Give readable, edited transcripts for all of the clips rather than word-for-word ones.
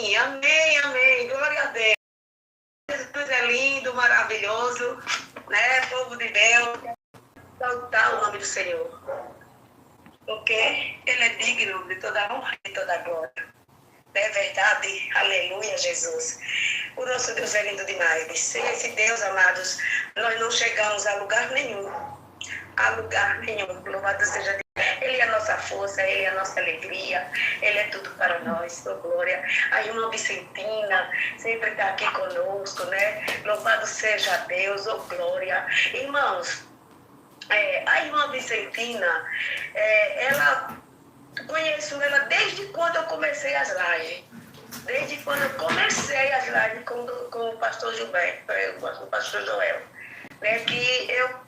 Amém, amém, amém. Glória a Deus. Jesus é lindo, maravilhoso, né? Povo de Deus. Exaltar o nome do Senhor. Porque Ele é digno de toda honra e toda glória. É verdade. Aleluia, Jesus. O nosso Deus é lindo demais. Sem esse Deus, amados, nós não chegamos a lugar nenhum. A lugar nenhum. Louvado seja Deus. Ele é a nossa força, Ele é a nossa alegria, Ele é tudo para nós, oh glória. A irmã Vicentina sempre está aqui conosco, né? Louvado seja Deus, oh glória. Irmãos, a irmã Vicentina, conheço ela desde quando eu comecei as lives. Desde quando eu comecei as lives com o pastor Gilberto, o pastor Joel. Né? Que eu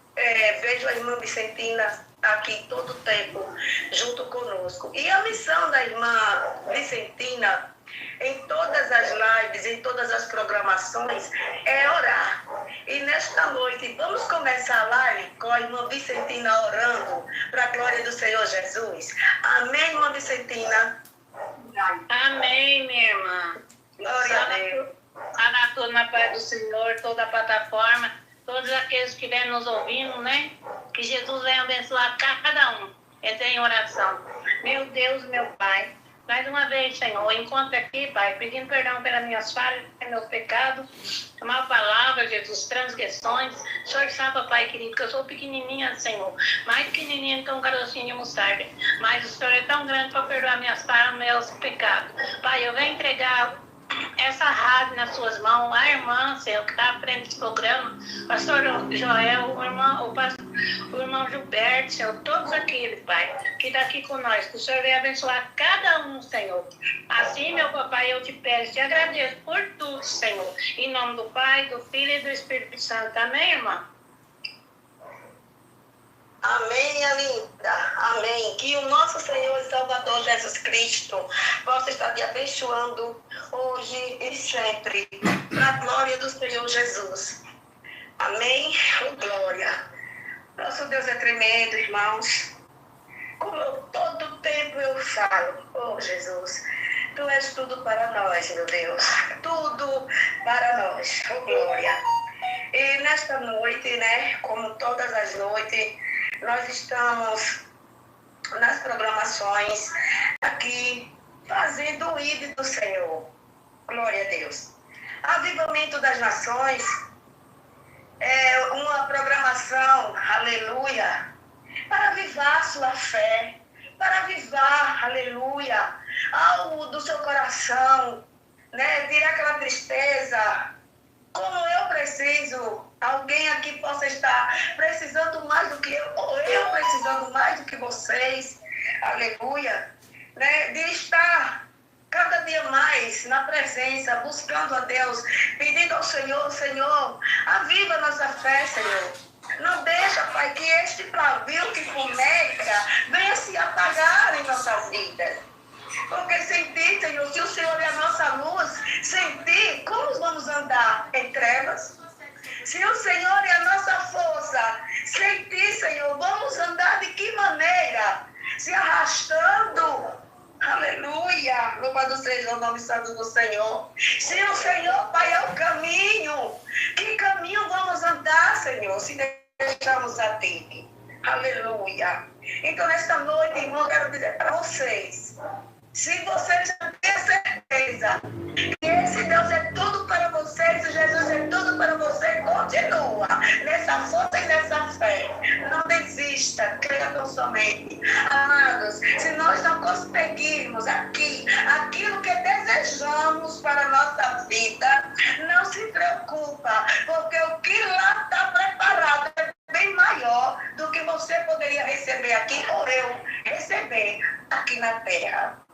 vejo a irmã Vicentina aqui todo o tempo, junto conosco. E a missão da irmã Vicentina, em todas as lives, em todas as programações, é orar. E nesta noite, vamos começar a live com a irmã Vicentina orando para a glória do Senhor Jesus. Amém, irmã Vicentina? Amém, minha irmã. Glória a Deus. Para tudo na paz do Senhor, toda a plataforma, todos aqueles que vêm nos ouvindo, né? Que Jesus venha abençoar cada um. Entra em oração. Meu Deus, meu Pai, mais uma vez, Senhor, encontro aqui, Pai, pedindo perdão pelas minhas falhas, meus pecados, mal palavra, Jesus, transgressões. O Senhor sabe, Pai querido, que eu sou pequenininha, Senhor, mais pequenininha que um carocinho de mostarda, mas o Senhor é tão grande para perdoar minhas falhas, meus pecados. Pai, eu venho entregar essa rádio nas suas mãos, a irmã, Senhor, que está à frente desse programa, pastor Joel, o irmão Gilberto, Senhor, todos aqueles, Pai, que está aqui com nós, que o Senhor venha abençoar cada um, Senhor. Assim, meu papai, eu te peço, te agradeço por tudo, Senhor. Em nome do Pai, do Filho e do Espírito Santo. Amém, irmã? Amém, minha linda. Amém. Que o nosso Senhor e Salvador Jesus Cristo possa estar te abençoando hoje e sempre, para a glória do Senhor Jesus. Amém. Oh, glória. Nosso Deus é tremendo, irmãos. Como todo tempo eu falo, oh Jesus, Tu és tudo para nós, meu Deus. Tudo para nós. Oh, glória. E nesta noite, né, como todas as noites, nós estamos nas programações aqui fazendo o ID do Senhor. Glória a Deus. Avivamento das Nações é uma programação, aleluia, para avivar sua fé, para avivar, aleluia, algo do seu coração, né? Tirar aquela tristeza. Como eu preciso, alguém aqui possa estar precisando mais do que eu, ou eu precisando mais do que vocês, aleluia, né? De estar cada dia mais na presença, buscando a Deus, pedindo ao Senhor, Senhor, aviva a nossa fé, Senhor. Não deixa, Pai, que este pavio que fumega venha se apagar em nossas vidas. Porque sem ti, Senhor, se o Senhor é a nossa luz, sem ti, como vamos andar em trevas? Se o Senhor é a nossa força, sem ti, Senhor, vamos andar de que maneira? Se arrastando. Aleluia. Louvado seja o nome santo do Senhor. Se o Senhor, Pai, é o caminho, que caminho vamos andar, Senhor, se deixarmos a ti? Aleluia. Então, nesta noite, irmão, eu quero dizer para vocês, se vocês já têm certeza que esse Deus é tudo para vocês, e Jesus é tudo para você, continua nessa força e nessa fé. Não desista, creia tão somente. Amados, se nós não conseguirmos aqui aquilo que desejamos para a nossa vida, não se preocupa, porque o que lá está preparado é bem maior do que você poderia receber aqui ou eu receber aqui na terra.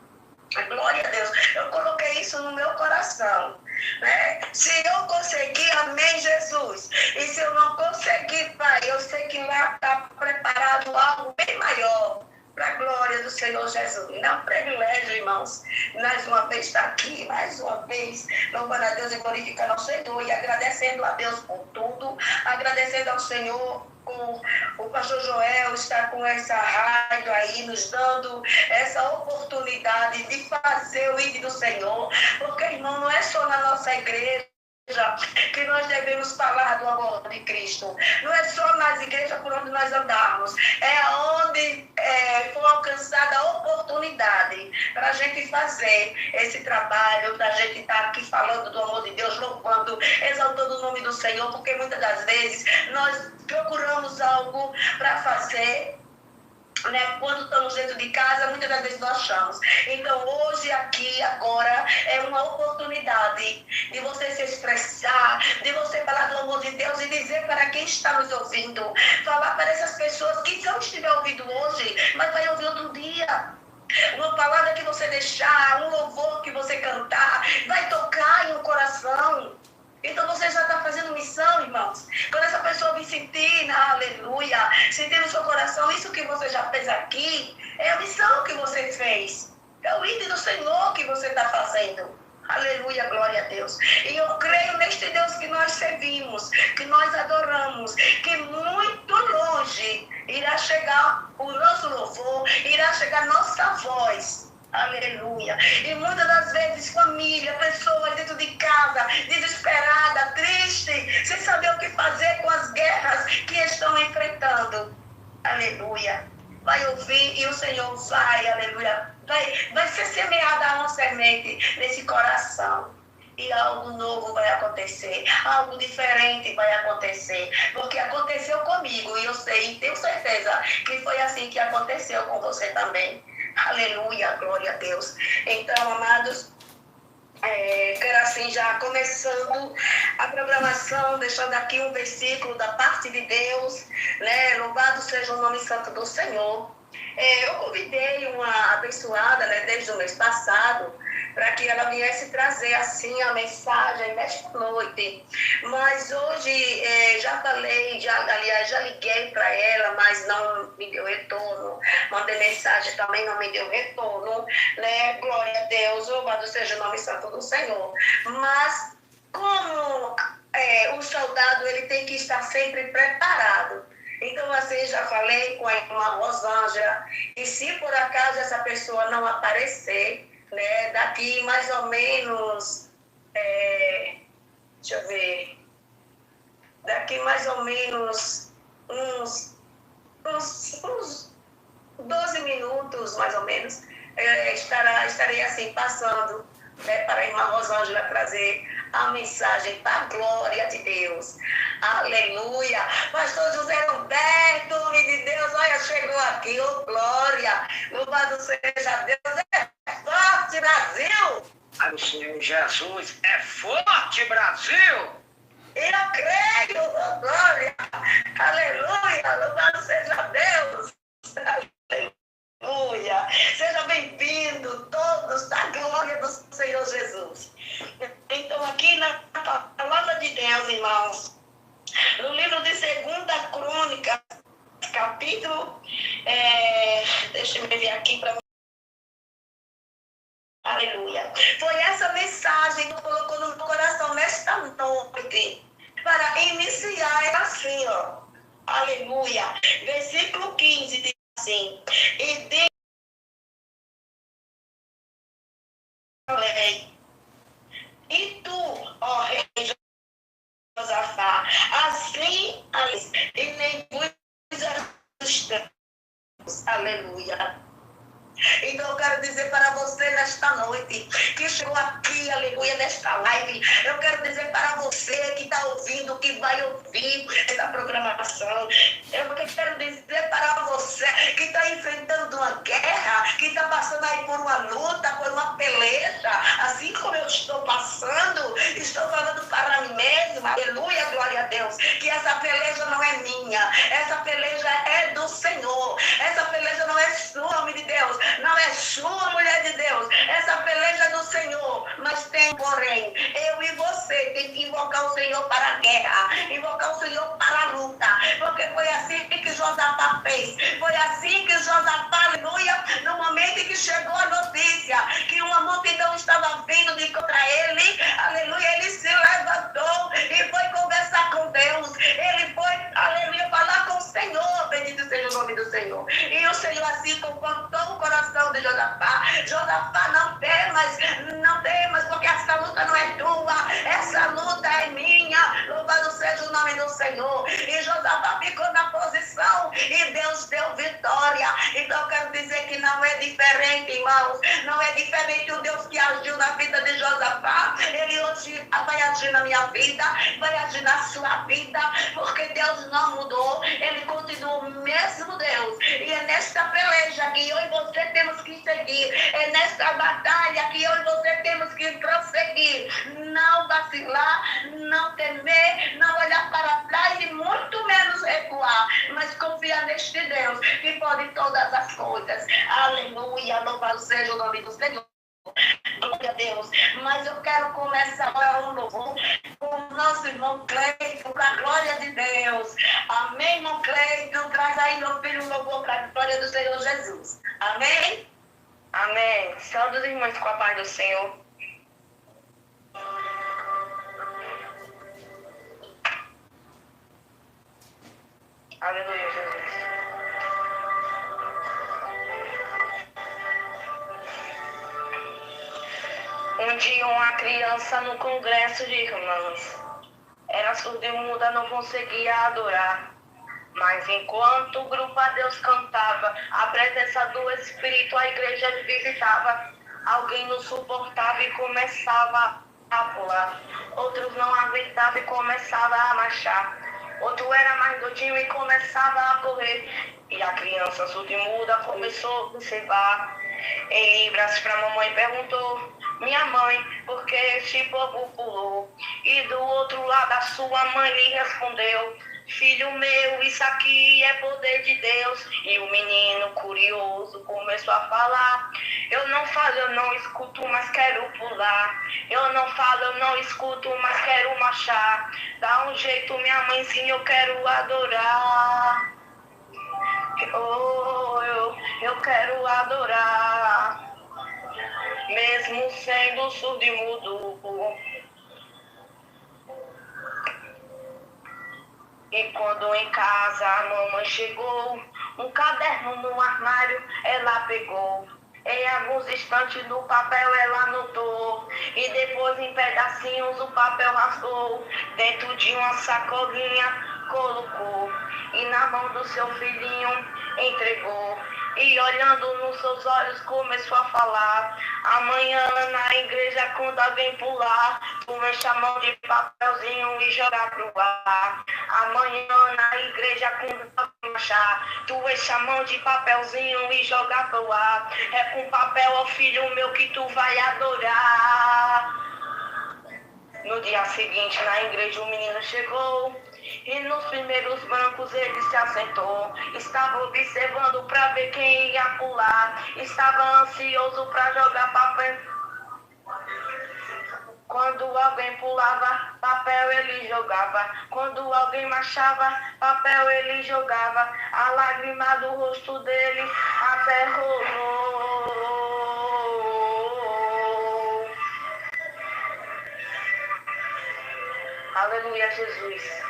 Glória a Deus. Eu coloquei isso no meu coração. Né? Se eu conseguir, amém, Jesus. E se eu não conseguir, Pai, eu sei que lá está preparado algo bem maior para a glória do Senhor Jesus. É um privilégio, irmãos, mais uma vez estar aqui, mais uma vez, louvando a Deus e glorificando ao Senhor e agradecendo a Deus por tudo, agradecendo ao Senhor com o pastor Joel, está com essa rádio aí, nos dando essa oportunidade de fazer o ID do Senhor, porque, irmão, não é só na nossa igreja que nós devemos falar do amor de Cristo. Não é só nas igrejas por onde nós andarmos, é onde foi alcançada a oportunidade para a gente fazer esse trabalho, para a gente estar aqui falando do amor de Deus, louvando, exaltando o nome do Senhor, porque muitas das vezes nós procuramos algo para fazer, né? Quando estamos dentro de casa, muitas das vezes nós achamos. Então, hoje, aqui, agora, é uma oportunidade de você se expressar, de você falar do amor de Deus e dizer para quem está nos ouvindo, falar para essas pessoas que não estiver ouvindo hoje, mas vai ouvir outro dia. Uma palavra que você deixar, um louvor que você cantar, vai tocar em um coração. Então você já está fazendo missão, irmãos. Quando essa pessoa vir sentir, aleluia, sentir no seu coração, isso que você já fez aqui, é a missão que você fez. É o ID do Senhor que você está fazendo. Aleluia, glória a Deus. E eu creio neste Deus que nós servimos, que nós adoramos, que muito longe irá chegar o nosso louvor, irá chegar nossa voz. Aleluia. E muitas das vezes, família, pessoas dentro de casa, desesperada, triste, sem saber o que fazer com as guerras que estão enfrentando. Aleluia. Vai ouvir e o Senhor vai, aleluia, vai ser semeada uma semente nesse coração. E algo novo vai acontecer, algo diferente vai acontecer, porque aconteceu comigo e eu sei e tenho certeza que foi assim que aconteceu com você também. Aleluia, glória a Deus. Então, amados, quero assim já começando a programação, deixando aqui um versículo da parte de Deus, né? Louvado seja o nome santo do Senhor. Eu convidei uma abençoada, né, desde o mês passado, para que ela viesse trazer assim a mensagem nesta noite. Mas hoje já falei, aliás, já liguei para ela, mas não me deu retorno. Mandei mensagem, também não me deu retorno, né? Glória a Deus, louvado seja o nome santo do Senhor. Mas como o soldado, ele tem que estar sempre preparado. Então, assim, já falei com a irmã Rosângela, e se por acaso essa pessoa não aparecer, né, daqui mais ou menos, deixa eu ver, daqui mais ou menos uns 12 minutos, mais ou menos, estarei assim, passando, né, para a irmã Rosângela trazer a mensagem para a glória de Deus. Aleluia. Pastor José Roberto, homem de Deus, olha, chegou aqui, ô glória. Louvado seja Deus. É forte, Brasil. O Senhor Jesus é forte, Brasil. Eu creio, ô glória. Aleluia. Louvado seja Deus. Aleluia. Sejam bem-vindos todos da glória do Senhor Jesus. Então, aqui na palavra de Deus, irmãos, no livro de 2 Crônicas, capítulo, deixa eu ver aqui para. Aleluia. Foi essa mensagem que colocou no meu coração nesta noite, para iniciar assim, ó. Aleluia. Versículo 15 diz assim: e diz e tu, ó rei Josafá, assim, e nem vos ajustamos. Aleluia. Então eu quero dizer para você nesta noite, que chegou aqui, aleluia, nesta live, eu quero dizer para você que está ouvindo, que vai ouvir essa programação, eu quero dizer para você que está enfrentando uma guerra, que está passando aí por uma luta, por uma peleja, assim como eu estou passando, estou falando para mim mesma, aleluia, glória a Deus, que essa peleja não é minha, essa peleja é do Senhor, essa peleja não é sua, homem de Deus, não é sua, mulher de Deus, essa peleja é do Senhor, mas tem, porém, eu e você tem que invocar o Senhor para a guerra, invocar o Senhor para a luta, porque foi assim que Josafá fez, foi assim que Josafá, aleluia, no momento em que chegou a notícia que uma multidão estava vindo de contra ele, aleluia, ele se levantou e foi conversar com Deus, ele foi, aleluia, falar com assim confortou o coração de Josafá. Josafá, não temas, porque essa luta não é tua, essa luta é minha. Louvado seja o nome do Senhor. E Josafá ficou na posição e Deus deu vitória. Então eu quero dizer que não é diferente, irmãos. Não é diferente o Deus que agiu na vida de Josafá. Ele hoje vai agir na minha vida, vai agir na sua vida, porque Deus não mudou. Ele continua o mesmo Deus. E é nesta peleja que eu e você temos que seguir. É nesta batalha que eu e você temos que prosseguir. Não vacilar, não temer, não olhar para trás e muito menos recuar. Mas confiar neste Deus que pode todas as coisas. Aleluia, louvado seja o nome do Senhor. Glória a Deus. Mas eu quero começar agora um louvor com o nosso irmão Cleiton, para a glória de Deus. Amém, irmão Cleiton? Traz aí, meu filho, um louvor para a glória do Senhor Jesus. Amém? Amém. Saúde os irmãos com a paz do Senhor. Aleluia, Jesus. Um dia uma criança no congresso de irmãs era surda e muda, não conseguia adorar. Mas enquanto o grupo a Deus cantava, a presença do Espírito a igreja visitava. Alguém não suportava e começava a pular. Outros não aguentavam e começavam a marchar. Outro era mais doidinho e começava a correr. E a criança surda e muda começou a observar. Em Libras para a mamãe perguntou: minha mãe, por que este povo pulou? E do outro lado a sua mãe lhe respondeu: filho meu, isso aqui é poder de Deus. E o menino curioso começou a falar: eu não falo, eu não escuto, mas quero pular. Eu não falo, eu não escuto, mas quero marchar. Dá um jeito, minha mãezinha, eu quero adorar. Eu quero adorar, mesmo sendo surdo e mudo. E quando em casa a mamãe chegou, um caderno no armário ela pegou. Em alguns instantes no papel ela anotou, e depois em pedacinhos o papel rasgou, dentro de uma sacolinha colocou, e na mão do seu filhinho entregou. E olhando nos seus olhos começou a falar: amanhã na igreja quando alguém pular, tu enche a mão de papelzinho e jogar pro ar. Amanhã na igreja quando alguém marchar, tu enche a mão de papelzinho e jogar pro ar. É com papel, ó filho meu, que tu vai adorar. No dia seguinte na igreja o menino chegou, e nos primeiros bancos ele se assentou. Estava observando para ver quem ia pular. Estava ansioso para jogar papel. Quando alguém pulava, papel ele jogava. Quando alguém marchava, papel ele jogava. A lágrima do rosto dele até rolou. Aleluia, Jesus.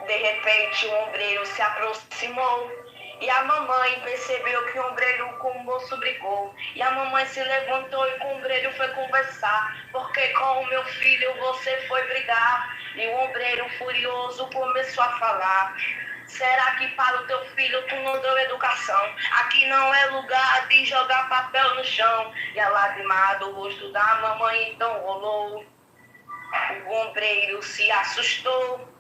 De repente o ombreiro se aproximou e a mamãe percebeu que o ombreiro com o moço brigou. E a mamãe se levantou e com o ombreiro foi conversar: porque com o meu filho você foi brigar? E o ombreiro furioso começou a falar: será que para o teu filho tu não deu educação? Aqui não é lugar de jogar papel no chão. E a lágrima do rosto da mamãe então rolou. O ombreiro se assustou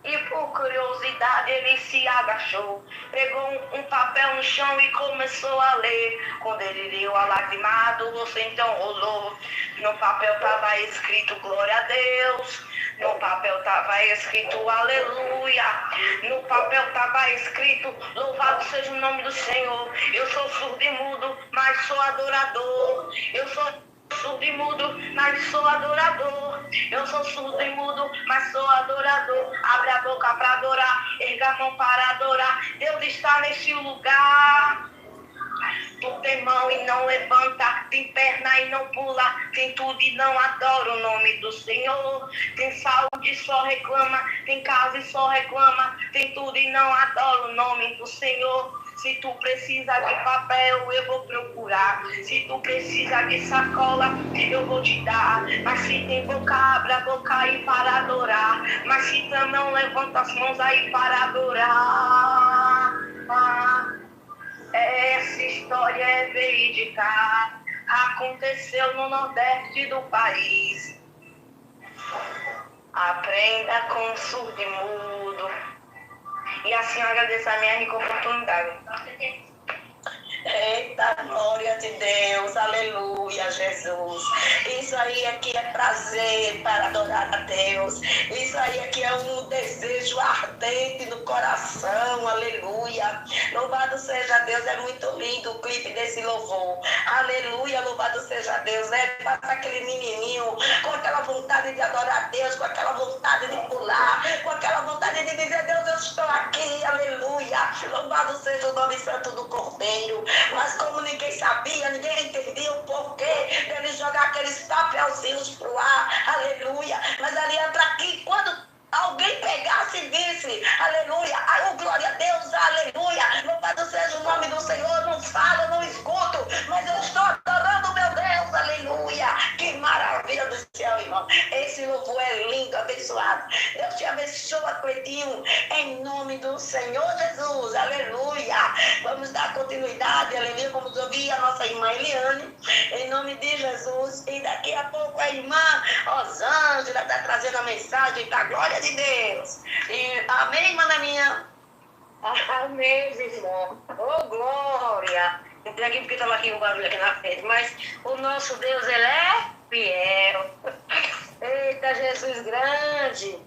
e por curiosidade ele se agachou, pegou um papel no chão e começou a ler. Quando ele leu, a lágrima do rosto então rolou. No papel estava escrito glória a Deus. No papel estava escrito aleluia. No papel estava escrito louvado seja o nome do Senhor. Eu sou surdo e mudo, mas sou adorador. Eu sou surdo e mudo, mas sou adorador. Eu sou surdo e mudo, mas sou adorador. Abre a boca para adorar, erga a mão para adorar. Deus está neste lugar. Tu tem tem mão e não levanta, tem perna e não pula, tem tudo e não adora o nome do Senhor. Tem saúde e só reclama, tem casa e só reclama, tem tudo e não adora o nome do Senhor. Se tu precisa de papel, eu vou procurar. Se tu precisa de sacola, eu vou te dar. Mas se tem boca, abre a boca aí para adorar. Mas se tu não levanta as mãos aí para adorar. Essa história é verídica. Aconteceu no Nordeste do país. Aprenda com surdo e mudo. E assim eu agradeço a minha rica oportunidade. Eita, glória de Deus, aleluia, Jesus. Isso aí aqui é prazer para adorar a Deus. Isso aí aqui é um desejo ardente no coração, aleluia. Louvado seja Deus, é muito lindo o clipe desse louvor. Aleluia, louvado seja Deus, né? Passa aquele menininho com aquela vontade de adorar a Deus, com aquela vontade de pular, com aquela vontade de dizer, Deus, eu estou aqui, aleluia. Louvado seja o nome santo do Cordeiro. Mas como ninguém sabia, ninguém entendia o porquê dele jogar aqueles papelzinhos pro ar, aleluia. Mas ali entra aqui, quando alguém pegasse e visse, aleluia, aí glória a Deus, aleluia, louvado seja o nome do Senhor, não falo, não escuto, mas eu estou adorando meu Deus, aleluia, que maravilha do céu, irmão. Esse louvor é lindo, abençoado. Deus te abençoa, Cleitinho, em nome do Senhor Jesus, aleluia. Vamos dar continuidade, aleluia, vamos ouvir a nossa irmã Eliane, em nome de Jesus, e daqui a pouco a irmã Rosângela está trazendo a mensagem da glória de Deus. E, amém, mananinha? Amém, irmão. Oh, glória. Entrei aqui porque estava aqui um barulho aqui na frente, mas o nosso Deus, ele é fiel. Eita, Jesus grande.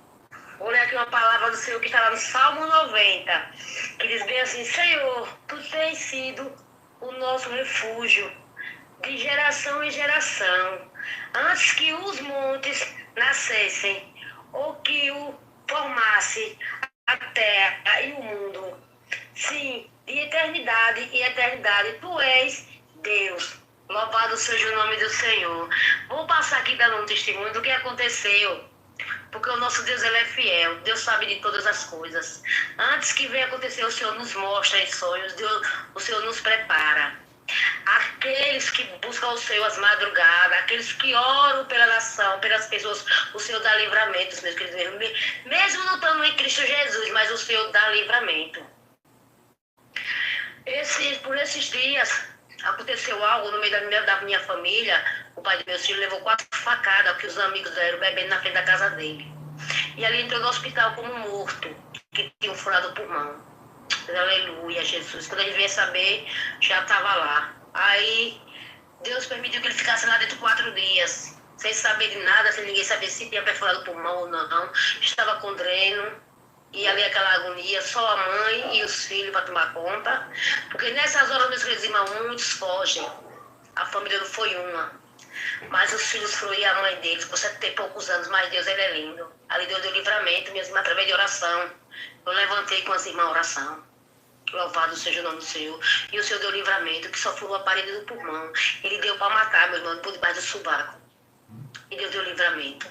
Vou ler aqui uma palavra do Senhor que está lá no Salmo 90, que diz bem assim, Senhor, tu tens sido o nosso refúgio de geração em geração, antes que os montes nascessem, ou que o formasse a terra e o mundo. Sim, de eternidade e eternidade, tu és Deus. Louvado seja o nome do Senhor. Vou passar aqui dando um testemunho do que aconteceu, porque o nosso Deus, ele é fiel. Deus sabe de todas as coisas. Antes que venha acontecer, o Senhor nos mostra em sonhos, o Senhor nos prepara. Aqueles que buscam o Senhor às madrugadas, aqueles que oram pela nação, pelas pessoas, o Senhor dá livramento, meus queridos, mesmo não estando em Cristo Jesus, mas o Senhor dá livramento. Por esses dias, aconteceu algo no meio da minha família. O pai do meu filho levou 4 facadas que os amigos deram bebendo na frente da casa dele. E ali entrou no hospital como morto, que tinha um furado o pulmão. Aleluia, Jesus. Quando ele veio saber, já estava lá. Aí, Deus permitiu que ele ficasse lá dentro de 4 dias, sem saber de nada, sem ninguém saber se tinha perfurado o pulmão ou não. Estava com dreno. E ali aquela agonia, só a mãe e os filhos para tomar conta. Porque nessas horas, meus queridos irmãos, muitos fogem. A família não foi uma. Mas os filhos foram e a mãe deles, por 70 e poucos anos, mas Deus, ele é lindo. Ali Deus deu livramento, minhas irmãs, através de oração. Eu levantei com as irmãs oração. Louvado seja o nome do Senhor. E o Senhor deu livramento, que só furou a parede do pulmão. Ele deu para matar, meu irmão, por debaixo do sovaco. E Deus deu livramento.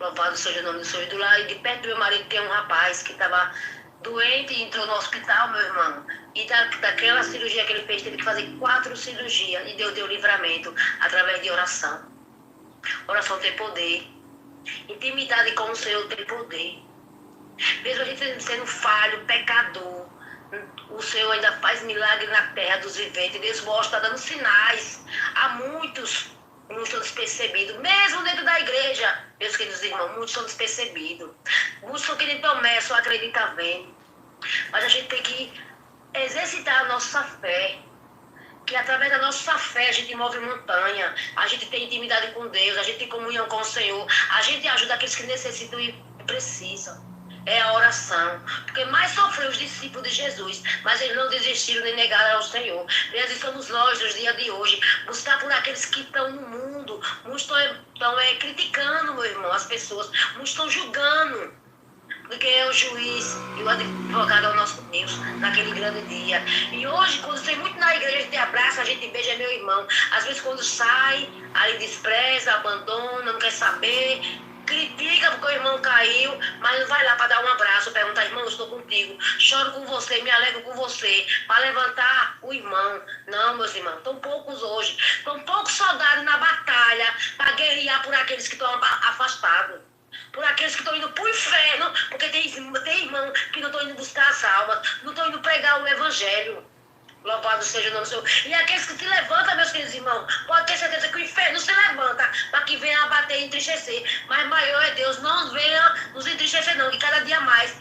Louvado seja o nome do Senhor. E do lado de perto do meu marido tem um rapaz que estava doente e entrou no hospital, meu irmão. E daquela cirurgia que ele fez, teve que fazer 4 cirurgias. E Deus deu livramento através de oração. Oração tem poder. Intimidade com o Senhor tem poder. Mesmo a gente sendo falho, pecador, o Senhor ainda faz milagre na terra dos viventes. Deus mostra, está dando sinais. Há muitos estão despercebidos. Mesmo dentro da igreja, meus queridos irmãos, muitos estão despercebidos. Muitos só querem tomar, só acreditam vendo. Mas a gente tem que exercitar a nossa fé. Que através da nossa fé a gente move montanha. A gente tem intimidade com Deus. A gente tem comunhão com o Senhor. A gente ajuda aqueles que necessitam e precisam. É a oração. Porque mais sofreu os discípulos de Jesus, mas eles não desistiram nem negaram ao Senhor. Nós estamos nós, nos dias de hoje, buscar por aqueles que estão no mundo. Muitos estão criticando, meu irmão, as pessoas. Muitos estão julgando. porque é o juiz e o advogado é o nosso Deus, naquele grande dia. E hoje, quando tem muito na igreja, a gente abraça, a gente beija, é meu irmão. Às vezes, quando sai, aí despreza, abandona, não quer saber, critica porque o irmão caiu, mas não vai lá para dar um abraço, perguntar, irmão, eu estou contigo, choro com você, me alegro com você, para levantar o irmão. Não, meus irmãos, estão poucos hoje, estão poucos soldados na batalha para guerrear por aqueles que estão afastados. Por aqueles que estão indo para o inferno, porque tem irmão que não estão indo buscar as almas, não estão indo pregar o evangelho. Louvado seja o nome do Senhor. E aqueles que se levantam, meus queridos irmãos, pode ter certeza que o inferno se levanta para que venha abater e entristecer. Mas maior é Deus, não venha nos entristecer não, que cada dia mais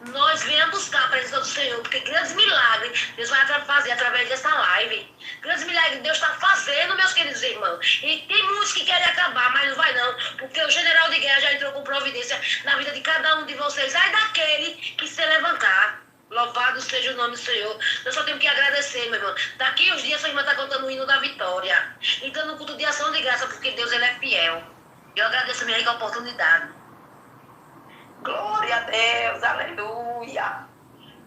nós venhamos buscar a presença do Senhor, porque grandes milagres Deus vai fazer através dessa live. Grandes milagres Deus está fazendo, meus queridos irmãos. E tem muitos que querem acabar, mas não vai não, porque o general de guerra já entrou com providência na vida de cada um de vocês. Ai daquele que se levantar. Louvado seja o nome do Senhor. Eu só tenho que agradecer, meu irmão. Daqui uns dias sua irmã está cantando o hino da vitória. E dando um culto de ação de graça, porque Deus ele é fiel. Eu agradeço a minha rica oportunidade. Glória a Deus, aleluia.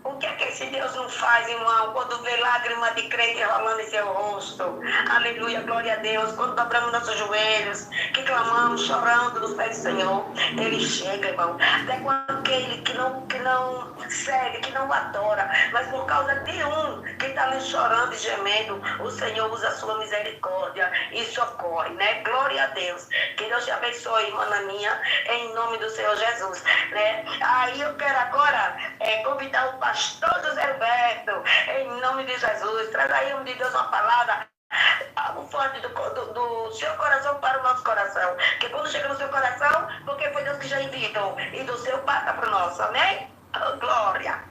O que é que esse Deus não faz, irmão, quando vê lágrimas de crente rolando em seu rosto? Aleluia, glória a Deus. Quando dobramos nossos joelhos, que clamamos, chorando nos pés do Senhor, Ele chega, irmão. Até quando aquele que não segue, que não adora, mas por causa de um que está ali chorando e gemendo, o Senhor usa a sua misericórdia e socorre, né? Glória a Deus. Que Deus te abençoe, irmã Naninha, em nome do Senhor Jesus, né? Aí eu quero agora convidar o pastor José Roberto, em nome de Jesus, traz aí, homem de Deus, uma palavra algo forte do seu coração para o nosso coração, que quando chega no seu coração, porque foi Deus que já enviou, e do seu passa para o nosso, amém? Oh, glória!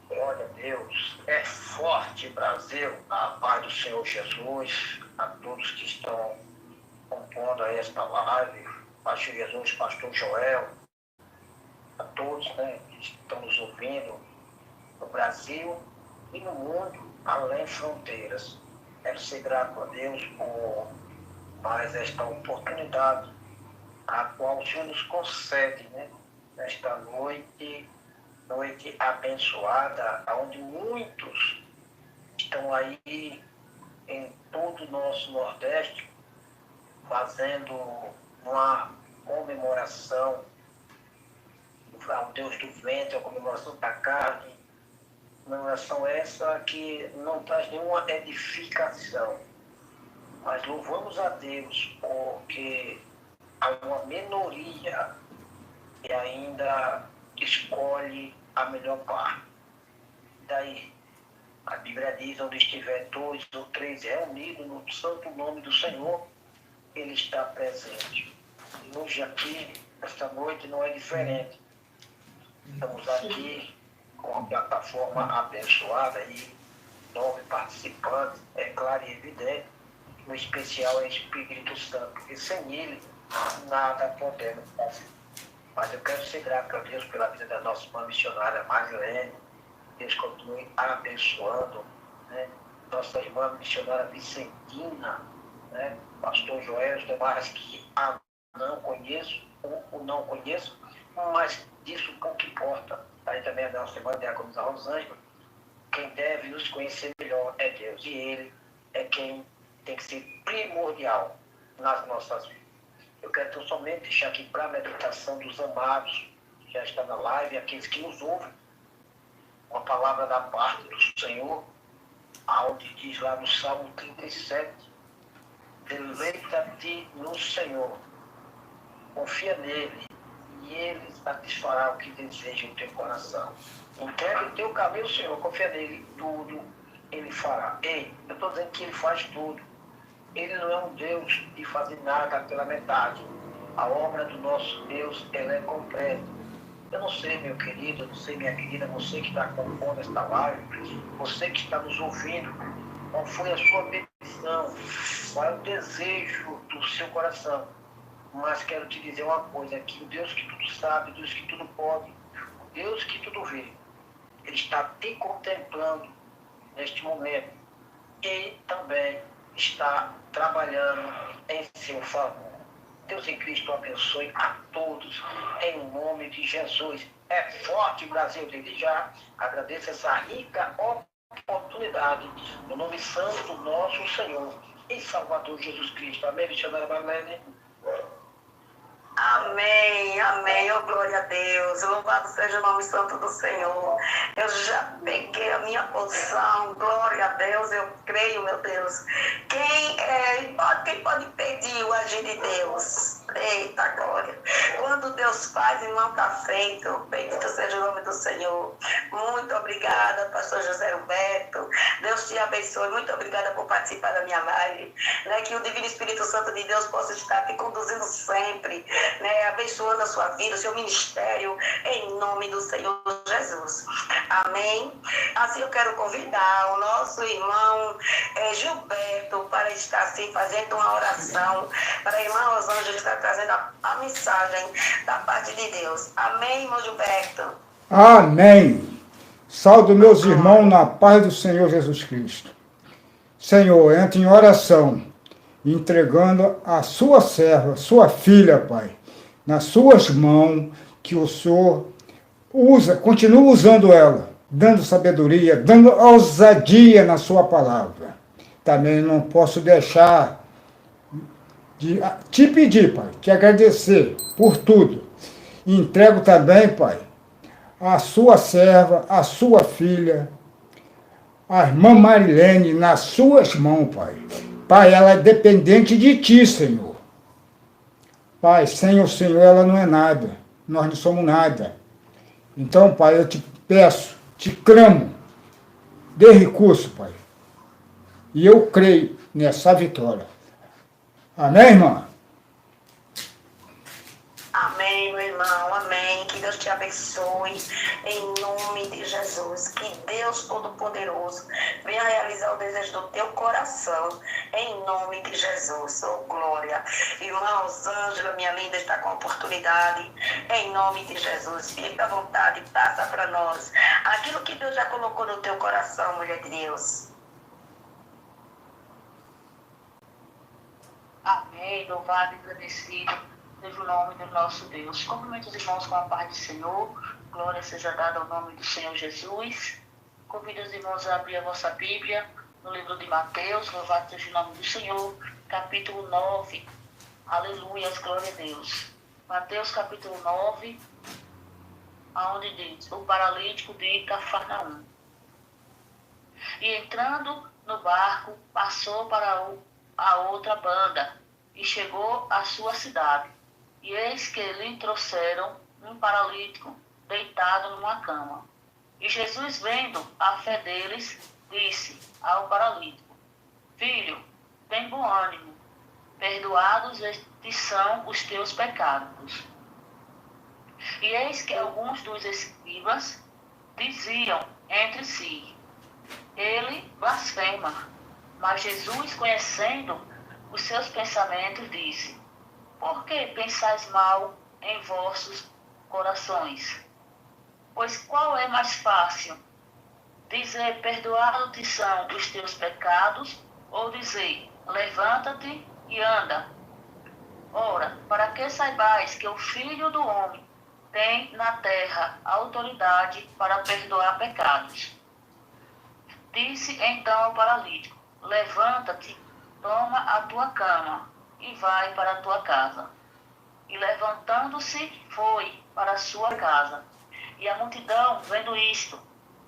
Glória a Deus. É forte, Brasil. A paz do Senhor Jesus, a todos que estão compondo esta live, Pastor Jesus, Pastor Joel, a todos, né, que estão nos ouvindo no Brasil e no mundo, além fronteiras. Quero ser grato a Deus por mais esta oportunidade, a qual o Senhor nos concede, né, nesta noite abençoada, onde muitos estão aí em todo o nosso Nordeste, fazendo uma comemoração ao Deus do ventre, a comemoração da carne, comemoração essa que não traz nenhuma edificação. Mas louvamos a Deus porque há uma minoria que ainda escolhe a melhor parte. Daí, a Bíblia diz, onde estiver 2 ou 3 reunidos no santo nome do Senhor, Ele está presente. E hoje aqui, esta noite, não é diferente. Estamos aqui com uma plataforma abençoada e 9 participantes, é claro e evidente, no especial é Espírito Santo, porque sem ele nada podemos fazer. Mas eu quero ser grato a Deus pela vida da nossa irmã missionária Marilene. Deus continue abençoando, né? Nossa irmã missionária Vicentina, né? Pastor Joel, os demais que a não conheço ou não conheço, mas disso pouco importa. Aí também a nossa irmã Diaconisa Rosângela. Quem deve nos conhecer melhor é Deus. E Ele é quem tem que ser primordial nas nossas vidas. Eu quero então somente deixar aqui para a meditação dos amados, que já está na live, aqueles que nos ouvem, uma palavra da parte do Senhor, onde diz lá no Salmo 37, deleita-te no Senhor, confia nele, e ele satisfará o que deseja o teu coração. Entrega o teu caminho, Senhor, confia nele, tudo ele fará. Ei, eu estou dizendo que ele faz tudo. Ele não é um Deus de fazer nada pela metade. A obra do nosso Deus, ela é completa. Eu não sei, meu querido, eu não sei, minha querida, você que está compondo esta live, você que está nos ouvindo, qual foi a sua petição, qual é o desejo do seu coração. Mas quero te dizer uma coisa, que o Deus que tudo sabe, o Deus que tudo pode, o Deus que tudo vê, Ele está te contemplando neste momento e também está trabalhando em seu favor. Deus em Cristo abençoe a todos, em nome de Jesus. É forte, Brasil, desde já. Agradeço essa rica oportunidade, no nome santo do nosso Senhor e Salvador Jesus Cristo. Amém, missionária Marlene? Amém, amém, oh glória a Deus, louvado seja o nome santo do Senhor. Eu já peguei a minha posição, glória a Deus, eu creio, meu Deus. Quem pode pedir o agir de Deus? Eita glória, quando Deus faz e não está feito, bendito seja o nome do Senhor. Muito obrigada, pastor José Roberto, Deus te abençoe, muito obrigada por participar da minha live, né? Que o Divino Espírito Santo de Deus possa estar te conduzindo sempre, né, abençoando a sua vida, o seu ministério, em nome do Senhor Jesus. Amém? Assim eu quero convidar o nosso irmão Gilberto para estar assim fazendo uma oração para a irmã Rosângela estar trazendo a mensagem da parte de Deus. Amém, irmão Gilberto? Amém. Saldo meus irmãos na paz do Senhor Jesus Cristo. Senhor, entro em oração, entregando a sua serva, sua filha, Pai, nas suas mãos, que o Senhor continua usando ela, dando sabedoria, dando ousadia na sua palavra. Também não posso deixar de te pedir, Pai, te agradecer por tudo. Entrego também, Pai, a sua serva, a sua filha, a irmã Marilene, nas suas mãos, Pai. Pai, ela é dependente de ti, Senhor. Pai, sem o Senhor ela não é nada. Nós não somos nada. Então, Pai, eu te peço, te clamo, dê recurso, Pai. E eu creio nessa vitória. Amém, irmã? Amém, meu irmão, amém. Que Deus te abençoe, em nome de Jesus. Que Deus Todo-Poderoso venha realizar o desejo do teu coração, em nome de Jesus. Oh, glória. Irmã Rosângela, minha linda, está com a oportunidade, em nome de Jesus. Fica à vontade, passa para nós aquilo que Deus já colocou no teu coração, mulher de Deus. Amém, louvado e agradecido seja o nome do nosso Deus. Cumprimento os irmãos com a paz do Senhor. Glória seja dada ao nome do Senhor Jesus. Convido os irmãos a abrir a vossa Bíblia no livro de Mateus, louvado seja o nome do Senhor, capítulo 9. Aleluias, glória a Deus. Mateus capítulo 9, aonde diz: o paralítico de Cafarnaum. E entrando no barco, passou para a outra banda e chegou à sua cidade. E eis que lhe trouxeram um paralítico deitado numa cama. E Jesus, vendo a fé deles, disse ao paralítico: filho, tem bom ânimo, perdoados te são os teus pecados. E eis que alguns dos escribas diziam entre si: ele blasfema. Mas Jesus, conhecendo os seus pensamentos, disse: por que pensais mal em vossos corações? Pois qual é mais fácil? Dizer, perdoados-te são os teus pecados, ou dizer, levanta-te e anda? Ora, para que saibais que o Filho do Homem tem na terra autoridade para perdoar pecados. Disse então ao paralítico: levanta-te, toma a tua cama e vai para a tua casa. E levantando-se, foi para a sua casa. E a multidão, vendo isto,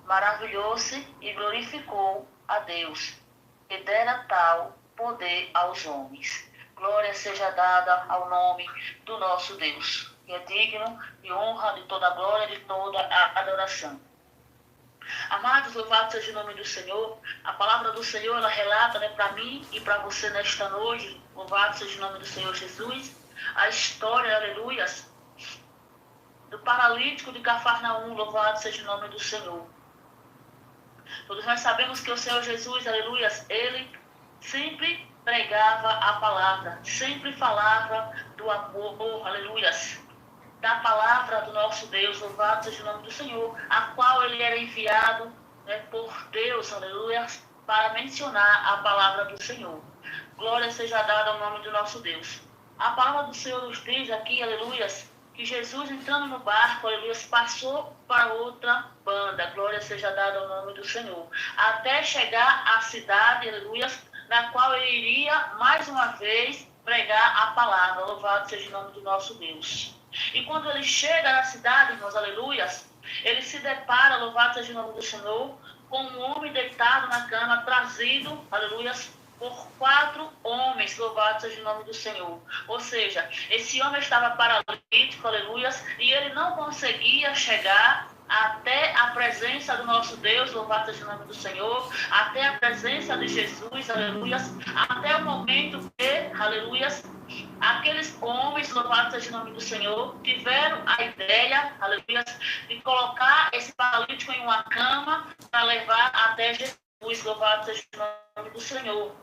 maravilhou-se e glorificou a Deus, que dera tal poder aos homens. Glória seja dada ao nome do nosso Deus, que é digno de honra, de toda a glória, de toda a adoração. Amados, louvado seja o nome do Senhor. A palavra do Senhor, ela relata, para mim e para você nesta noite, louvado seja o nome do Senhor Jesus, a história, aleluias, do paralítico de Cafarnaum, louvado seja o nome do Senhor. Todos nós sabemos que o Senhor Jesus, aleluias, ele sempre pregava a palavra, sempre falava do amor, aleluias, da palavra do nosso Deus, louvado seja o nome do Senhor, a qual ele era enviado por Deus, aleluia, para mencionar a palavra do Senhor. Glória seja dada ao nome do nosso Deus. A palavra do Senhor nos diz aqui, aleluias, que Jesus entrando no barco, aleluias, passou para outra banda, glória seja dada ao nome do Senhor, até chegar à cidade, aleluias, na qual ele iria mais uma vez pregar a palavra, louvado seja o nome do nosso Deus. E quando ele chega na cidade, irmãos, aleluias, ele se depara, louvado seja o nome do Senhor, com um homem deitado na cama, trazido, aleluias, por 4 homens, louvado seja o nome do Senhor. Ou seja, esse homem estava paralítico, aleluias, e ele não conseguia chegar até a presença do nosso Deus, louvado seja o nome do Senhor, até a presença de Jesus, aleluias, até o momento que, aleluias, aqueles homens, louvado seja o nome do Senhor, tiveram a ideia, aleluias, de colocar esse paralítico em uma cama para levar até Jesus, louvado seja o nome do Senhor.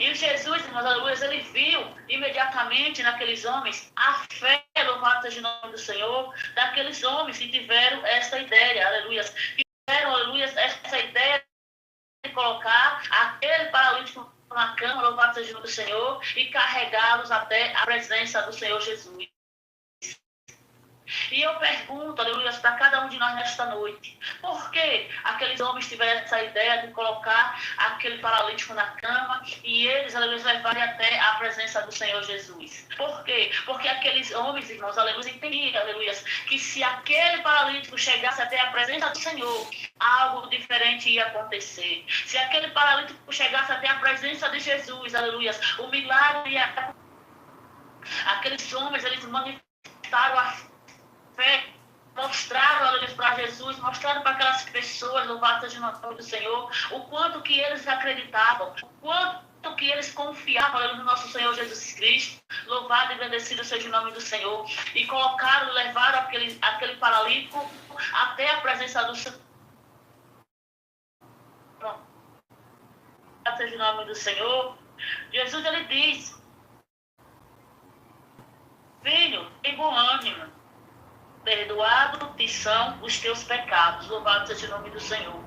E Jesus, irmãos, aleluia, ele viu imediatamente naqueles homens a fé, louvado seja o nome do Senhor, daqueles homens que tiveram essa ideia, aleluia, que tiveram, aleluia, essa ideia de colocar aquele paralítico na cama, louvado seja o nome do Senhor, e carregá-los até a presença do Senhor Jesus. E eu pergunto, aleluia, para cada um de nós nesta noite, por que aqueles homens tiveram essa ideia de colocar aquele paralítico na cama e eles, aleluia, levarem até a presença do Senhor Jesus? Por quê? Porque aqueles homens, irmãos, aleluia, entendiam, aleluia, que se aquele paralítico chegasse até a presença do Senhor, algo diferente ia acontecer. Se aquele paralítico chegasse até a presença de Jesus, aleluia, o milagre ia acontecer. Aqueles homens, eles manifestaram a fé, mostraram, aleluia, para Jesus, mostraram para aquelas pessoas, louvado seja o nome do Senhor, o quanto que eles acreditavam, o quanto que eles confiavam, aleluia, no nosso Senhor Jesus Cristo, louvado e agradecido seja o nome do Senhor, e colocaram, levaram aquele paralítico até a presença do Senhor. Louvado seja o nome do Senhor. Jesus, ele diz: filho, tem bom ânimo, perdoado te são os teus pecados, louvado seja o nome do Senhor.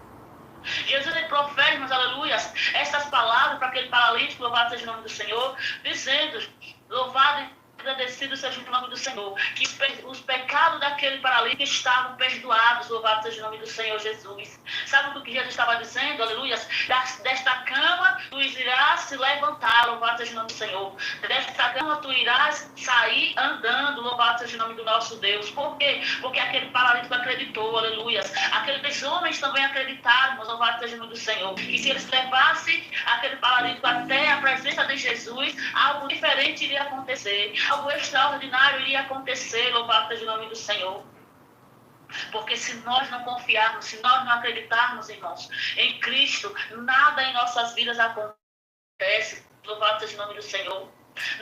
Jesus, ele profere, mas aleluia, estas palavras para aquele paralítico, louvado seja o nome do Senhor, dizendo: louvado e agradecido seja o nome do Senhor, que os pecados daquele paralítico estavam perdoados, louvado seja o nome do Senhor Jesus. Sabe o que Jesus estava dizendo, aleluia? Desta cama tu irás se levantar, louvado seja o nome do Senhor. Desta cama tu irás sair andando, louvado seja o nome do nosso Deus. Por quê? Porque aquele paralítico acreditou, aleluia. Aqueles homens também acreditaram, louvado seja o nome do Senhor. E se eles levassem aquele paralítico até a presença de Jesus, algo diferente iria acontecer. Algo extraordinário iria acontecer, louvado seja o nome do Senhor. Porque se nós não confiarmos, se nós não acreditarmos, irmãos, em Cristo, nada em nossas vidas acontece, louvado seja o nome do Senhor.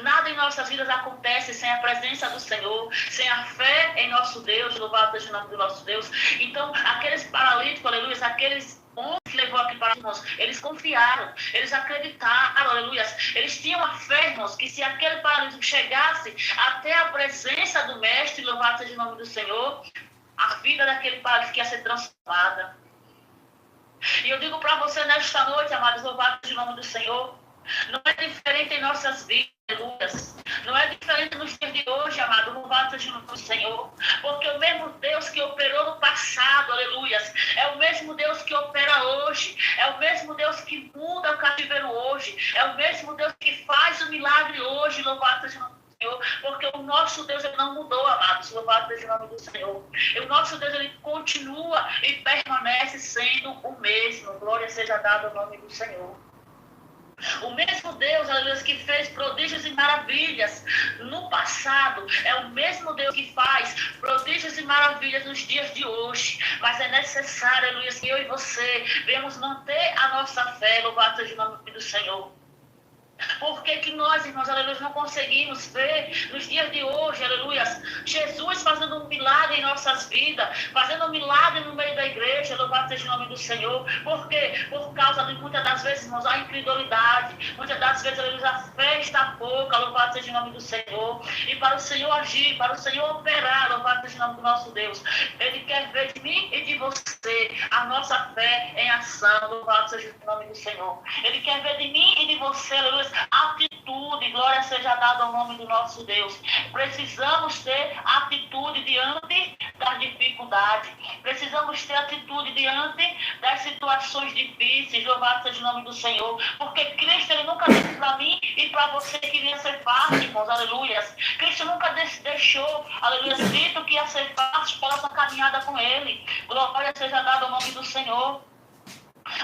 Nada em nossas vidas acontece sem a presença do Senhor, sem a fé em nosso Deus, louvado seja o nome do nosso Deus. Então, aqueles paralíticos, aleluia, aqueles homens que levou aqui para nós, eles confiaram, eles acreditaram, aleluia. Eles tinham a fé, irmãos, que se aquele paralítico chegasse até a presença do Mestre, louvado seja o nome do Senhor, a vida daquele paralítico ia ser transformada. E eu digo para você nesta noite, amados, louvado seja o nome do Senhor, não é diferente em nossas vidas. Não é diferente nos dias de hoje, amado, louvado seja o nome do Senhor, porque o mesmo Deus que operou no passado, aleluia, é o mesmo Deus que opera hoje, é o mesmo Deus que muda o cativeiro hoje, é o mesmo Deus que faz o milagre hoje, louvado seja o nome do Senhor, porque o nosso Deus, ele não mudou, amados, louvado seja o nome do Senhor, e o nosso Deus, ele continua e permanece sendo o mesmo, glória seja dada ao nome do Senhor. O mesmo Deus, aleluia, que fez prodígios e maravilhas no passado, é o mesmo Deus que faz prodígios e maravilhas nos dias de hoje. Mas é necessário, aleluia, que eu e você venhamos manter a nossa fé, louvado seja o nome do Senhor. Por que nós, irmãos, aleluia, não conseguimos ver nos dias de hoje, aleluia, Jesus fazendo um milagre em nossas vidas, fazendo um milagre no meio da igreja, louvado seja o nome do Senhor? Por quê? Por causa de muitas das vezes, irmãos, a incredulidade, muitas das vezes, aleluia, a fé está pouca, louvado seja o nome do Senhor. E para o Senhor agir, para o Senhor operar, louvado seja o nome do nosso Deus, Ele quer ver de mim e de você a nossa fé em ação, louvado seja o nome do Senhor. Ele quer ver de mim e de você, aleluia, atitude, glória seja dada ao nome do nosso Deus. Precisamos ter atitude diante das dificuldades. Precisamos ter atitude diante das situações difíceis. Louvado seja o nome do Senhor. Porque Cristo, Ele nunca disse para mim e para você que iria ser fácil, irmãos, aleluia. Cristo nunca deixou, aleluia, dito que ia ser fácil para essa caminhada com Ele. Glória seja dada ao nome do Senhor.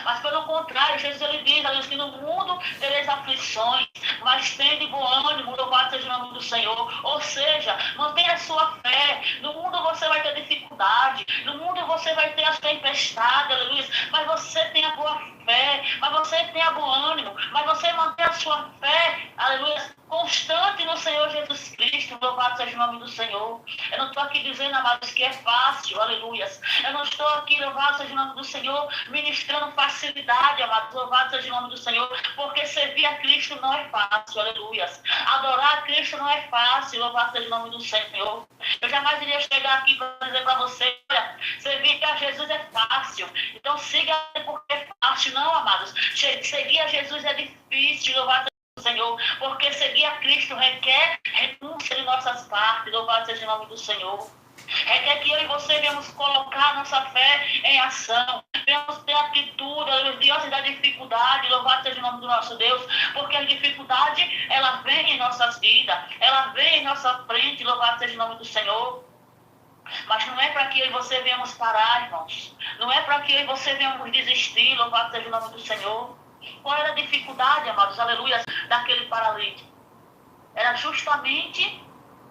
Mas pelo contrário, Jesus ele diz que no mundo tereis aflições, mas tende bom ânimo, louvado seja o nome do Senhor. Ou seja, mantenha a sua fé. No mundo você vai ter dificuldade, no mundo você vai ter as tempestades, aleluia. Mas você tenha boa fé, mas você tenha bom ânimo, mas você mantenha a sua fé, aleluia, constante no Senhor Jesus Cristo, louvado seja o nome do Senhor. Eu não estou aqui dizendo, amados, que é fácil, aleluia. Eu não estou aqui, louvado seja o nome do Senhor, ministrando facilidade, amados, louvado seja o nome do Senhor, porque servir a Cristo não é fácil, aleluia. Adorar a Cristo não é fácil, louvado seja o nome do Senhor. Eu jamais iria chegar aqui para dizer para você, olha, servir a Jesus é fácil, então siga porque é fácil. Não, amados, seguir a Jesus é difícil, louvado Senhor, porque seguir a Cristo requer renúncia de nossas partes, louvado seja o nome do Senhor. Requer que eu e você venhamos colocar nossa fé em ação, venhamos ter atitude diante da dificuldade, louvado seja o nome do nosso Deus, porque a dificuldade, ela vem em nossas vidas, ela vem em nossa frente, louvado seja o nome do Senhor. Mas não é para que eu e você venhamos parar, irmãos, não é para que eu e você venhamos desistir, louvado seja o nome do Senhor. Qual era a dificuldade, amados, aleluia, daquele paralítico? Era justamente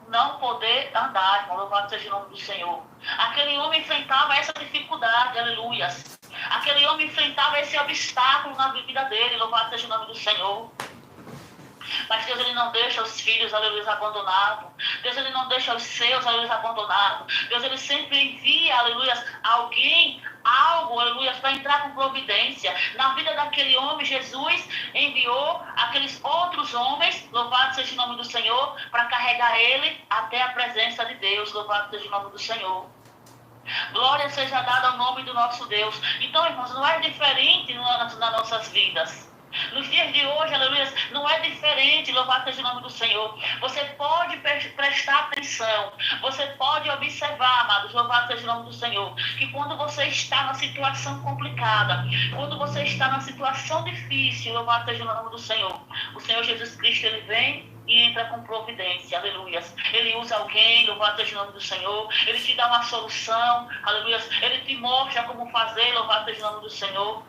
não poder andar, irmão, louvado seja o nome do Senhor. Aquele homem enfrentava essa dificuldade, aleluia. Aquele homem enfrentava esse obstáculo na vida dele, louvado seja o nome do Senhor. Mas Deus, Ele não deixa os filhos, aleluia, abandonados. Deus, Ele não deixa os seus, aleluia, abandonados. Deus, Ele sempre envia, aleluia, alguém, algo, aleluia, para entrar com providência. Na vida daquele homem, Jesus enviou aqueles outros homens, louvado seja o nome do Senhor, para carregar ele até a presença de Deus, louvado seja o nome do Senhor. Glória seja dada ao nome do nosso Deus. Então, irmãos, não é diferente nas nossas vidas. Nos dias de hoje, aleluia, não é diferente, louvado seja o nome do Senhor. Você pode prestar atenção, você pode observar, amados, louvado seja o nome do Senhor, que quando você está na situação complicada, quando você está na situação difícil, louvado seja o nome do Senhor, o Senhor Jesus Cristo, Ele vem e entra com providência, aleluia. Ele usa alguém, louvado seja o nome do Senhor, Ele te dá uma solução, aleluia. Ele te mostra como fazer, louvado seja o nome do Senhor.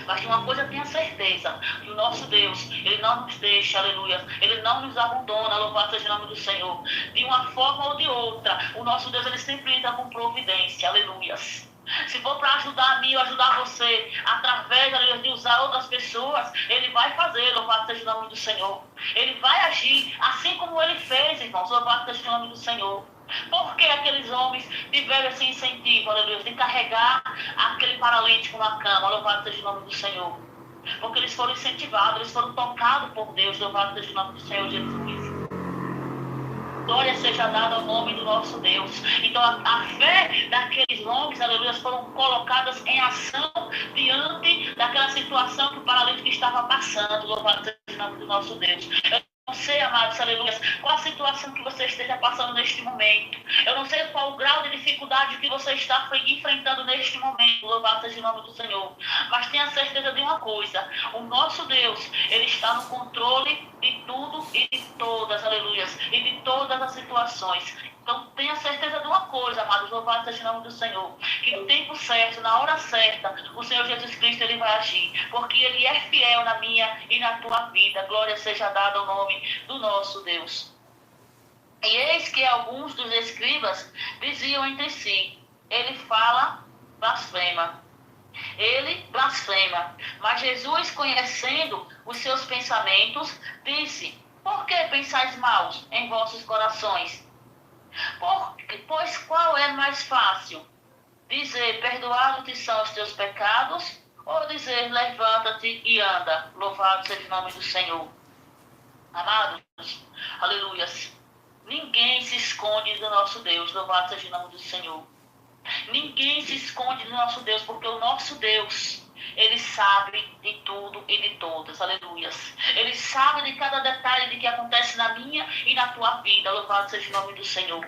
Mas de uma coisa tenha certeza, que o nosso Deus, Ele não nos deixa, aleluia, Ele não nos abandona, louvado seja o nome do Senhor. De uma forma ou de outra, o nosso Deus, Ele sempre entra com providência, aleluia. Se for para ajudar a mim ou ajudar você, através, aleluia, de usar outras pessoas, Ele vai fazer, louvado seja o nome do Senhor. Ele vai agir, assim como Ele fez, irmãos, louvado seja o nome do Senhor. Porque aqueles homens tiveram esse incentivo, aleluia, de carregar aquele paralítico na cama, louvado seja o nome do Senhor. Porque eles foram incentivados, eles foram tocados por Deus, louvado seja o nome do Senhor Jesus. Glória seja dada ao nome do nosso Deus. Então a fé daqueles homens, aleluia, foram colocadas em ação diante daquela situação que o paralítico estava passando, louvado seja o nome do nosso Deus. Eu não sei, amados, aleluia, qual a situação que você esteja passando neste momento. Eu não sei qual o grau de dificuldade que você está enfrentando neste momento. Louvado seja o nome do Senhor. Mas tenha certeza de uma coisa. O nosso Deus, Ele está no controle de tudo e de todas, aleluia, e de todas as situações. Então tenha certeza de uma coisa, amados, louvado seja o nome do Senhor, que no tempo certo, na hora certa, o Senhor Jesus Cristo, Ele vai agir, porque Ele é fiel na minha e na tua vida. Glória seja dada ao nome do nosso Deus. E eis que alguns dos escribas diziam entre si, Ele fala, blasfema. Ele blasfema. Mas Jesus, conhecendo os seus pensamentos, disse, por que pensais maus em vossos corações? Pois qual é mais fácil? Dizer, perdoados-te são os teus pecados, ou dizer, levanta-te e anda. Louvado seja o nome do Senhor. Amados, aleluia. Ninguém se esconde do nosso Deus. Louvado seja o nome do Senhor. Ninguém se esconde do nosso Deus, porque o nosso Deus, Ele sabe de tudo e de todas, aleluias. Ele sabe de cada detalhe de que acontece na minha e na tua vida, louvado seja o nome do Senhor.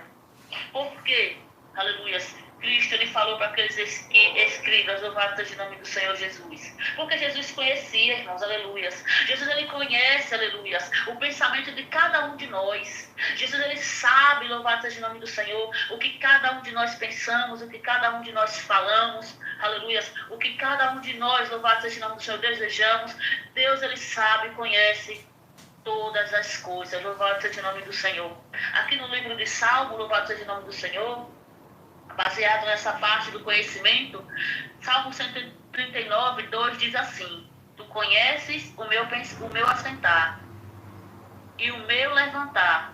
Por quê? Aleluias. Cristo, ele falou para aqueles escribas, louvado seja o nome do Senhor Jesus. Porque Jesus conhecia, irmãos, aleluias. Jesus, ele conhece, aleluias, o pensamento de cada um de nós. Jesus, ele sabe, louvado seja o nome do Senhor, o que cada um de nós pensamos, o que cada um de nós falamos, aleluias, o que cada um de nós, louvado seja o nome do Senhor, desejamos. Deus, ele sabe, conhece todas as coisas, louvado seja o nome do Senhor. Aqui no livro de Salmo, louvado seja o nome do Senhor, baseado nessa parte do conhecimento, Salmo 139, 2 diz assim: Tu conheces o meu assentar e o meu levantar,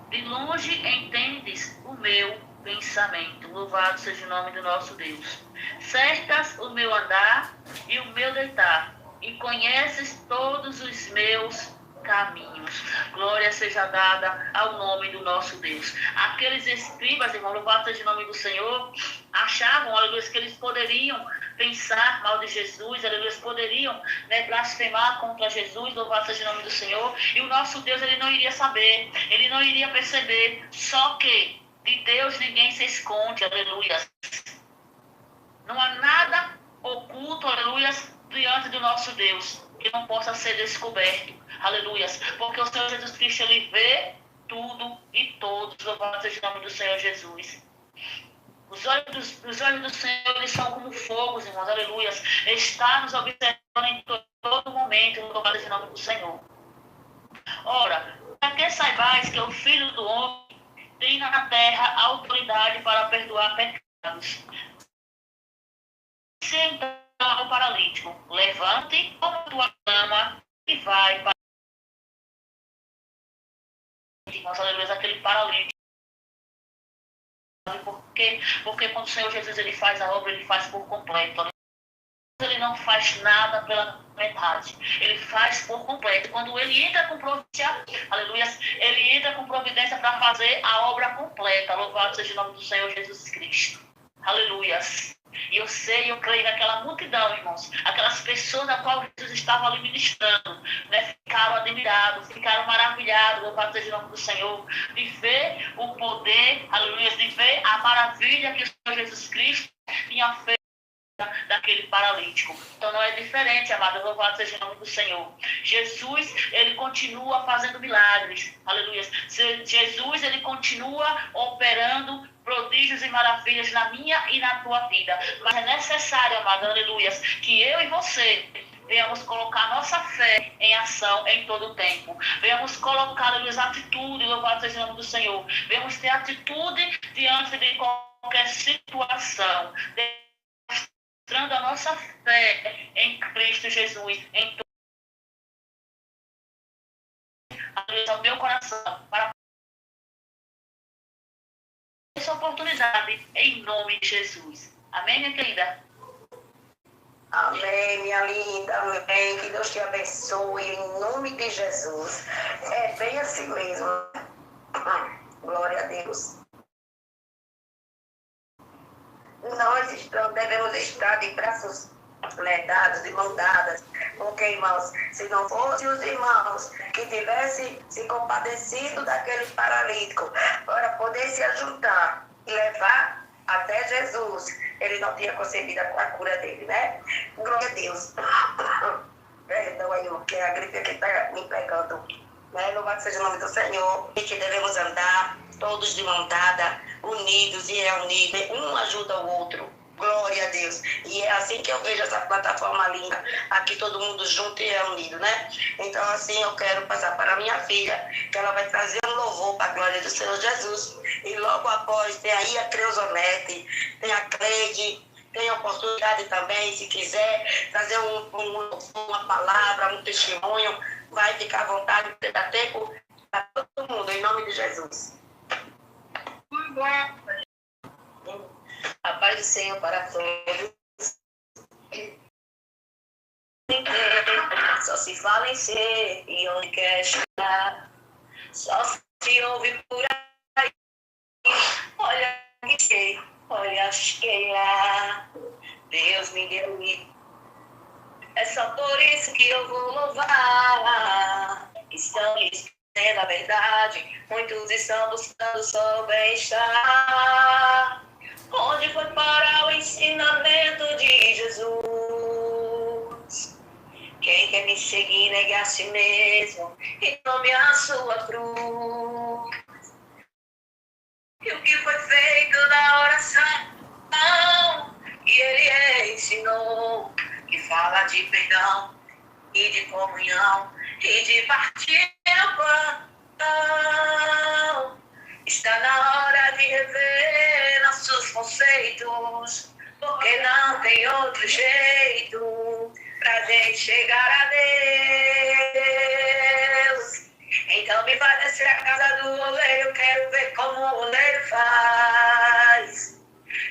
de longe entendes o meu pensamento. Louvado seja o nome do nosso Deus. Cercas o meu andar e o meu deitar, e conheces todos os meus caminhos. Glória seja dada ao nome do nosso Deus. Aqueles escribas, irmão, louvado seja o nome do Senhor, achavam, aleluia, que eles poderiam pensar mal de Jesus, aleluia, poderiam, né, blasfemar contra Jesus, louvado seja o nome do Senhor, e o nosso Deus, ele não iria saber, ele não iria perceber. Só que de Deus ninguém se esconde, aleluia. Não há nada oculto, aleluia, diante do nosso Deus que não possa ser descoberto, aleluias, porque o Senhor Jesus Cristo, ele vê tudo e todos, louvado seja o nome do Senhor Jesus. Os olhos do Senhor, eles são como fogos, irmãos, aleluias, está nos observando em todo momento, louvado seja o nome do Senhor. Ora, para que saibais que o Filho do Homem tem na terra autoridade para perdoar pecados. Se então o paralítico, levante a tua cama e vai para, irmãos, aleluia, aquele paralítico. Porque quando o Senhor Jesus, ele faz a obra, ele faz por completo. Ele não faz nada pela metade, ele faz por completo. Quando ele entra com providência, aleluia, ele entra com providência para fazer a obra completa. Louvado seja o nome do Senhor Jesus Cristo. Aleluia. E eu sei, eu creio naquela multidão, irmãos, aquelas pessoas a qual Jesus estava ali ministrando, né, ficaram admirados, ficaram maravilhados, louvado seja o nome do Senhor, de ver o poder, aleluia, de ver a maravilha que o Senhor Jesus Cristo tinha feito daquele paralítico. Então não é diferente, amado, louvado seja o nome do Senhor. Jesus, ele continua fazendo milagres, aleluia. Jesus, ele continua operando prodígios e maravilhas na minha e na tua vida. Mas é necessário, amado, aleluia, que eu e você venhamos colocar nossa fé em ação em todo o tempo. Venhamos colocar, aleluia, atitude, louvado seja o nome do Senhor. Venhamos ter atitude diante de qualquer situação, mostrando a nossa fé em Cristo Jesus, em todo o meu coração, para essa oportunidade, em nome de Jesus. Amém, minha querida? Amém, minha linda, amém. Que Deus te abençoe, em nome de Jesus. É bem assim mesmo. Glória a Deus. Nós devemos estar de braços dados, de mãos dadas, porque, irmãos, se não fossem os irmãos que tivessem se compadecido daquele paralítico para poder se ajudar e levar até Jesus, ele não tinha concebido a cura dele, né? Glória a Deus. Perdão aí, porque a gripe aqui está me pegando. Né? Louvado seja o nome do Senhor. E que devemos andar todos de mão dada, unidos e reunidos, um ajuda o outro. Glória a Deus. E é assim que eu vejo essa plataforma linda, aqui todo mundo junto e reunido, né? Então, assim, eu quero passar para a minha filha, que ela vai trazer um louvor para a glória do Senhor Jesus. E logo após, tem aí a Creusonete, tem a Cleide, tem a oportunidade também, se quiser trazer uma palavra, um testemunho, vai ficar à vontade, dá tempo para todo mundo, em nome de Jesus. A paz do Senhor para todos. Só se fala em ser e onde quer chegar. Só se ouve por aí. Olha que cheio, olha cheia. Deus me deu É só por isso que eu vou louvar. Estão dizendo a verdade, muitos estão buscando só o bem-estar. Onde foi parar o ensinamento de Jesus? Quem quer me seguir, negue a si mesmo e tome a sua cruz. E o que foi feito na oração que ele ensinou, que fala de perdão e de comunhão e de partir o pão. Está na hora de rever nossos conceitos, porque não tem outro jeito pra gente chegar a Deus. Então me vai descer a casa do oleiro, quero ver como o oleiro faz.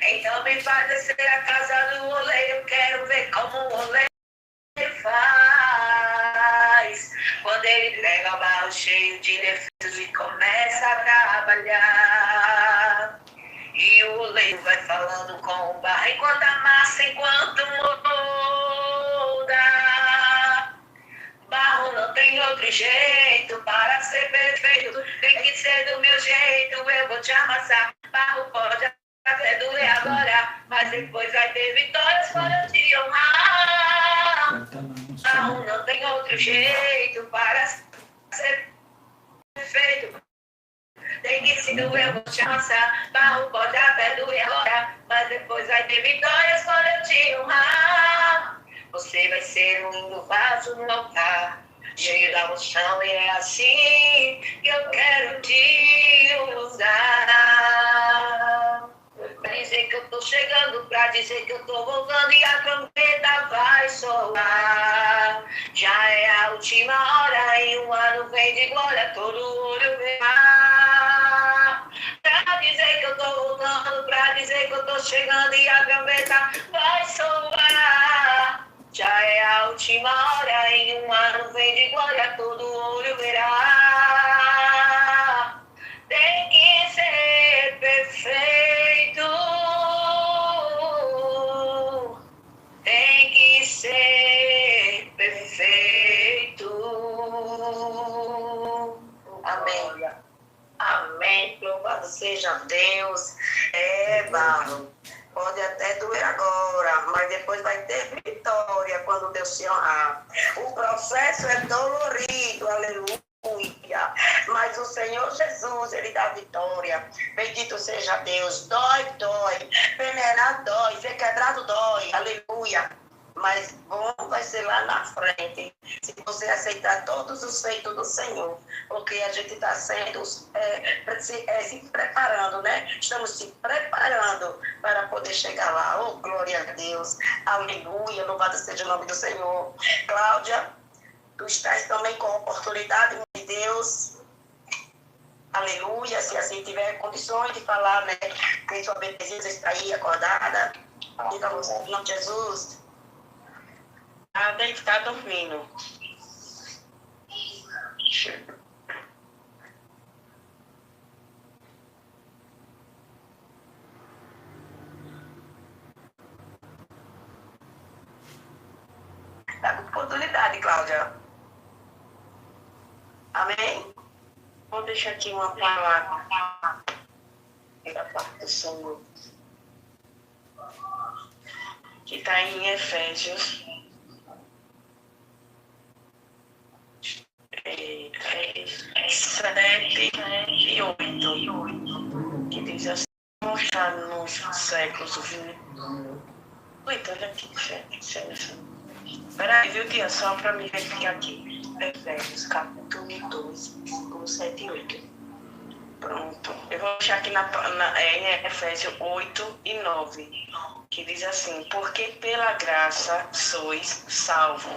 Então me faz descer a casa do oleiro, quero ver como o oleiro faz. Quando ele pega o barro cheio de defeitos e começa a trabalhar. E o oleiro vai falando com o barro enquanto amassa, enquanto molda. Barro não tem outro jeito para ser perfeito. Tem que ser do meu jeito, eu vou te amassar. Barro pode até doer agora, mas depois vai ter vitórias quando eu te honrar. Barro não tem outro jeito para ser perfeito. Tem que ser do eu vou te amassar. Barro pode até doer agora, mas depois vai ter vitórias quando eu te honrar. Você vai ser um lindo vaso no altar, cheio da unção, e é assim que eu quero te usar. Pra dizer que eu tô chegando, pra dizer que eu tô voltando e a trombeta vai soar. Já é a última hora e um ano vem de glória, todo olho verá. Pra dizer que eu tô voltando, pra dizer que eu tô chegando e a trombeta vai soar. Já é a última hora e um ano vem de glória, todo olho verá. Tem que ser perfeito. Tem que ser perfeito. Amém. Amém. Louvado seja Deus. Barro. Pode até doer agora, mas depois vai ter vitória quando Deus se honrar. O processo é dolorido, aleluia. Mas o Senhor Jesus, Ele dá vitória. Bendito seja Deus. Dói, dói. Peneirar dói. Ser quebrado dói. Aleluia. Mas bom vai ser lá na frente, se você aceitar todos os feitos do Senhor, porque a gente está sendo se preparando, né? Estamos se preparando para poder chegar lá. Oh, glória a Deus, aleluia, louvado seja o nome do Senhor. Cláudia, tu estás também com a oportunidade de Deus, aleluia, se assim tiver condições de falar, né? Que sua bebezinha está aí acordada, diga você, em nome de Jesus. Ah, deve estar dormindo. Dá oportunidade, Cláudia. Amém? Vou deixar aqui uma palavra da parte do Senhor, que está em Efésios 7 e 8, que diz assim: está nos séculos XX. Eita, olha aqui, peraí, viu, tia? Só para me verificar aqui. Efésios, capítulo 2, com 7 e 8. Pronto. Eu vou deixar aqui em Efésios 8 e 9, que diz assim: porque pela graça sois salvos,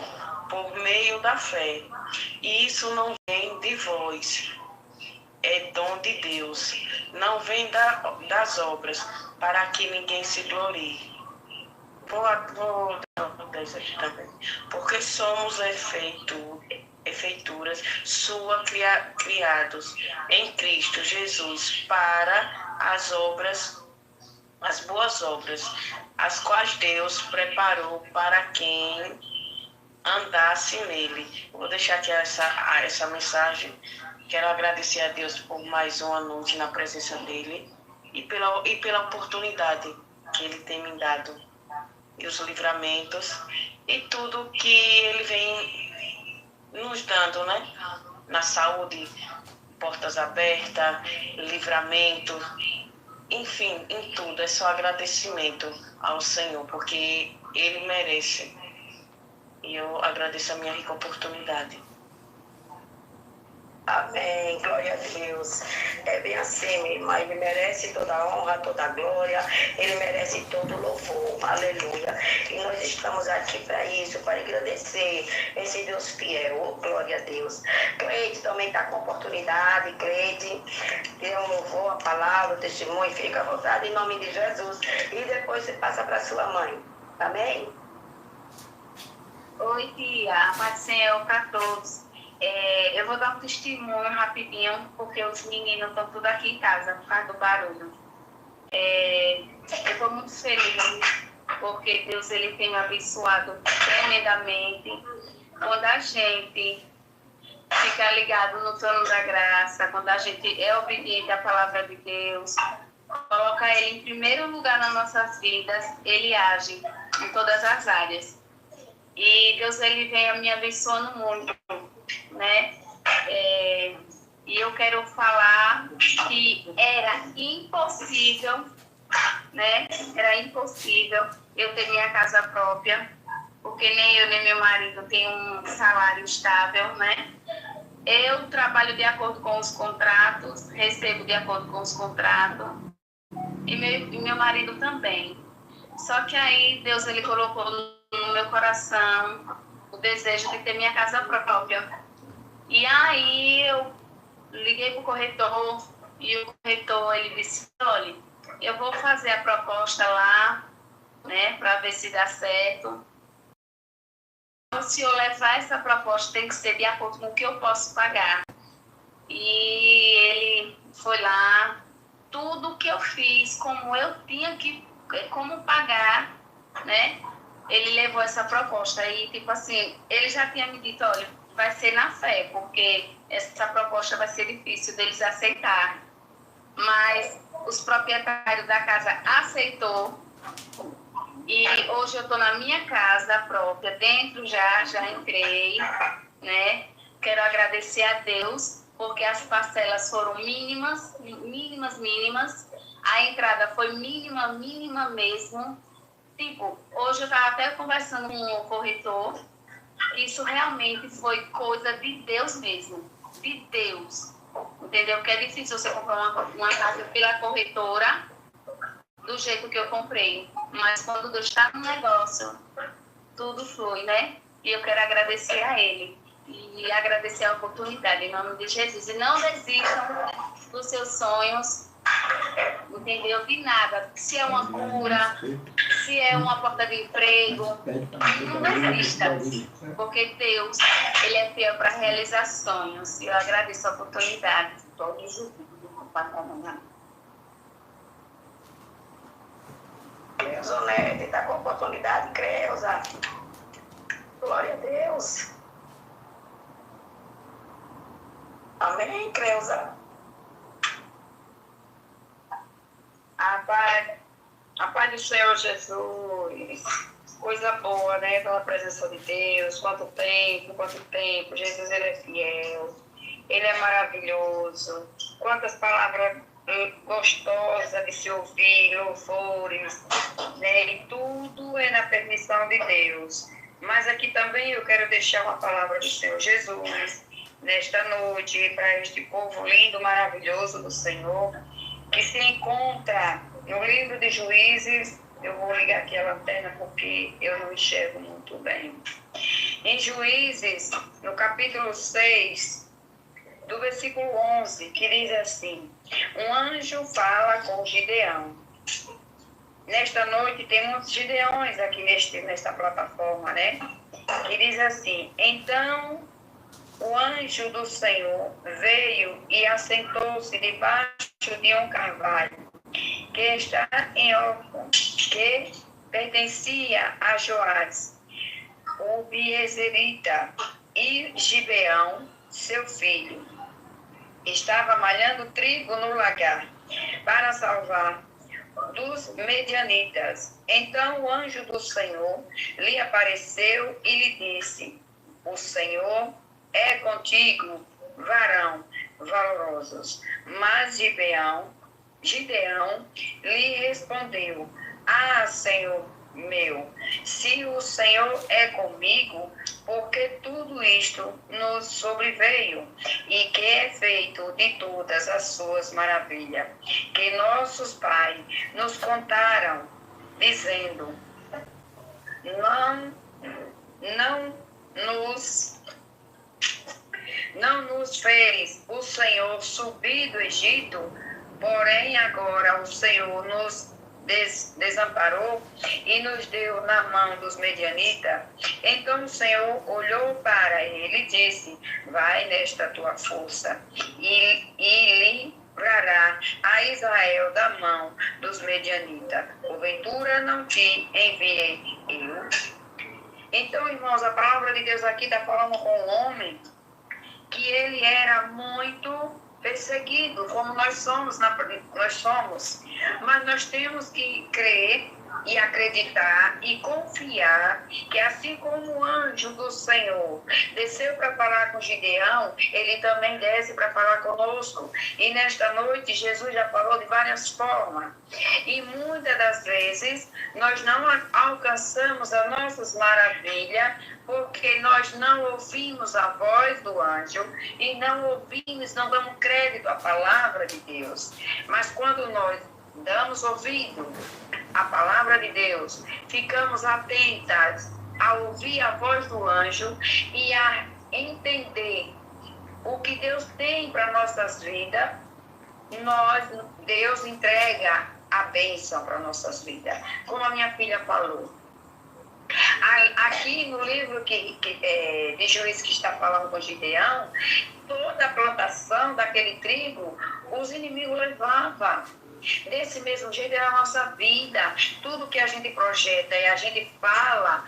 por meio da fé. E isso não vem de vós, é dom de Deus. Não vem das obras, para que ninguém se glorie. Vou dar isso aqui também. Porque somos efeituras suas, criados em Cristo Jesus para as boas obras, as quais Deus preparou para quem andasse nele. Eu vou deixar aqui essa mensagem. Quero agradecer a Deus por mais uma noite na presença dele e pela oportunidade que ele tem me dado, e os livramentos e tudo que ele vem nos dando, né? Na saúde, portas abertas, livramento, enfim, em tudo. É só agradecimento ao Senhor, porque ele merece. E eu agradeço a minha rica oportunidade. Amém, glória a Deus. É bem assim, minha irmã, ele merece toda a honra, toda a glória, ele merece todo o louvor, aleluia. E nós estamos aqui para isso, para agradecer esse Deus fiel, oh, glória a Deus. Cleide também está com oportunidade, Cleide, dê um louvor, a palavra, o testemunho, fica à vontade em nome de Jesus. E depois você passa para sua mãe, amém? Oi, tia, a paz do Senhor para todos. Eu vou dar um testemunho rapidinho, porque os meninos estão tudo aqui em casa, por causa do barulho. Eu estou muito feliz, porque Deus ele tem me abençoado tremendamente. Quando a gente fica ligado no trono da graça, quando a gente é obediente à palavra de Deus, coloca Ele em primeiro lugar nas nossas vidas, Ele age em todas as áreas. E Deus ele vem me abençoando muito, né? E eu quero falar que era impossível, né? Era impossível eu ter minha casa própria, porque nem eu nem meu marido tem um salário estável, né? Eu trabalho de acordo com os contratos, recebo de acordo com os contratos, e meu marido também. Só que aí Deus ele colocou no meu coração o desejo de ter minha casa própria. E aí eu liguei para o corretor e o corretor ele disse, olha, eu vou fazer a proposta lá, né, para ver se dá certo. Então, se eu levar essa proposta, tem que ser de acordo com o que eu posso pagar. E ele foi lá, tudo que eu fiz, como eu tinha que, como pagar, né? Ele levou essa proposta e, tipo assim, ele já tinha me dito, olha, vai ser na fé, porque essa proposta vai ser difícil deles aceitar. Mas os proprietários da casa aceitou e hoje eu estou na minha casa própria, dentro já entrei, né? Quero agradecer a Deus, porque as parcelas foram mínimas. A entrada foi mínima mesmo. Tipo, hoje eu estava até conversando com o corretor, isso realmente foi coisa de Deus mesmo, de Deus, entendeu? Porque é difícil você comprar uma casa pela corretora do jeito que eu comprei, mas quando Deus está no negócio, tudo flui, né? E eu quero agradecer a Ele e agradecer a oportunidade em nome de Jesus. E não desistam dos seus sonhos, entendeu? De nada. Se é uma cura, se é uma porta de emprego, não desista, porque Deus, Ele é fiel para realizar sonhos. E eu agradeço a oportunidade. Todos os Creuza, né? Está com a oportunidade, Creuza. Glória a Deus. Amém, Creuza. A paz do Senhor Jesus, coisa boa, né? Pela presença de Deus, quanto tempo, Jesus ele é fiel, ele é maravilhoso, quantas palavras gostosas de se ouvir, louvores, né? E tudo é na permissão de Deus. Mas aqui também eu quero deixar uma palavra do Senhor Jesus, nesta noite, para este povo lindo, maravilhoso do Senhor, que se encontra no livro de Juízes. Eu vou ligar aqui a lanterna porque eu não enxergo muito bem. Em Juízes, no capítulo 6, do versículo 11, que diz assim: um anjo fala com Gideão. Nesta noite tem muitos Gideões aqui nesta plataforma, né? Que diz assim: então o anjo do Senhor veio e assentou-se debaixo de um carvalho que está em Ofra, que pertencia a Joás. o Biezerita, e Gibeão, seu filho, estava malhando trigo no lagar para salvar dos medianitas. Então o anjo do Senhor lhe apareceu e lhe disse: o Senhor é contigo, varão valoroso. Mas Gideão lhe respondeu: ah, Senhor meu, se o Senhor é comigo, porque tudo isto nos sobreveio, e que é feito de todas as suas maravilhas, que nossos pais nos contaram, dizendo: não nos fez o Senhor subir do Egito, porém agora o Senhor nos desamparou e nos deu na mão dos medianitas. Então o Senhor olhou para ele e disse: vai nesta tua força e livrará a Israel da mão dos medianitas. Porventura não te enviei eu? Então, irmãos, a palavra de Deus aqui está falando com um homem que ele era muito perseguido, como nós somos, mas nós temos que crer e acreditar e confiar que assim como o anjo do Senhor desceu para falar com Gideão, ele também desce para falar conosco. E nesta noite Jesus já falou de várias formas. E muitas das vezes nós não alcançamos as nossas maravilhas porque nós não ouvimos a voz do anjo e não damos crédito à palavra de Deus. Mas quando nós damos ouvido à palavra de Deus, ficamos atentas a ouvir a voz do anjo e a entender o que Deus tem para nossas vidas, Deus entrega a bênção para nossas vidas. Como a minha filha falou, aqui no livro de Juízes que está falando com Gideão, toda a plantação daquele trigo, os inimigos levavam. Desse mesmo jeito é a nossa vida. Tudo que a gente projeta e a gente fala,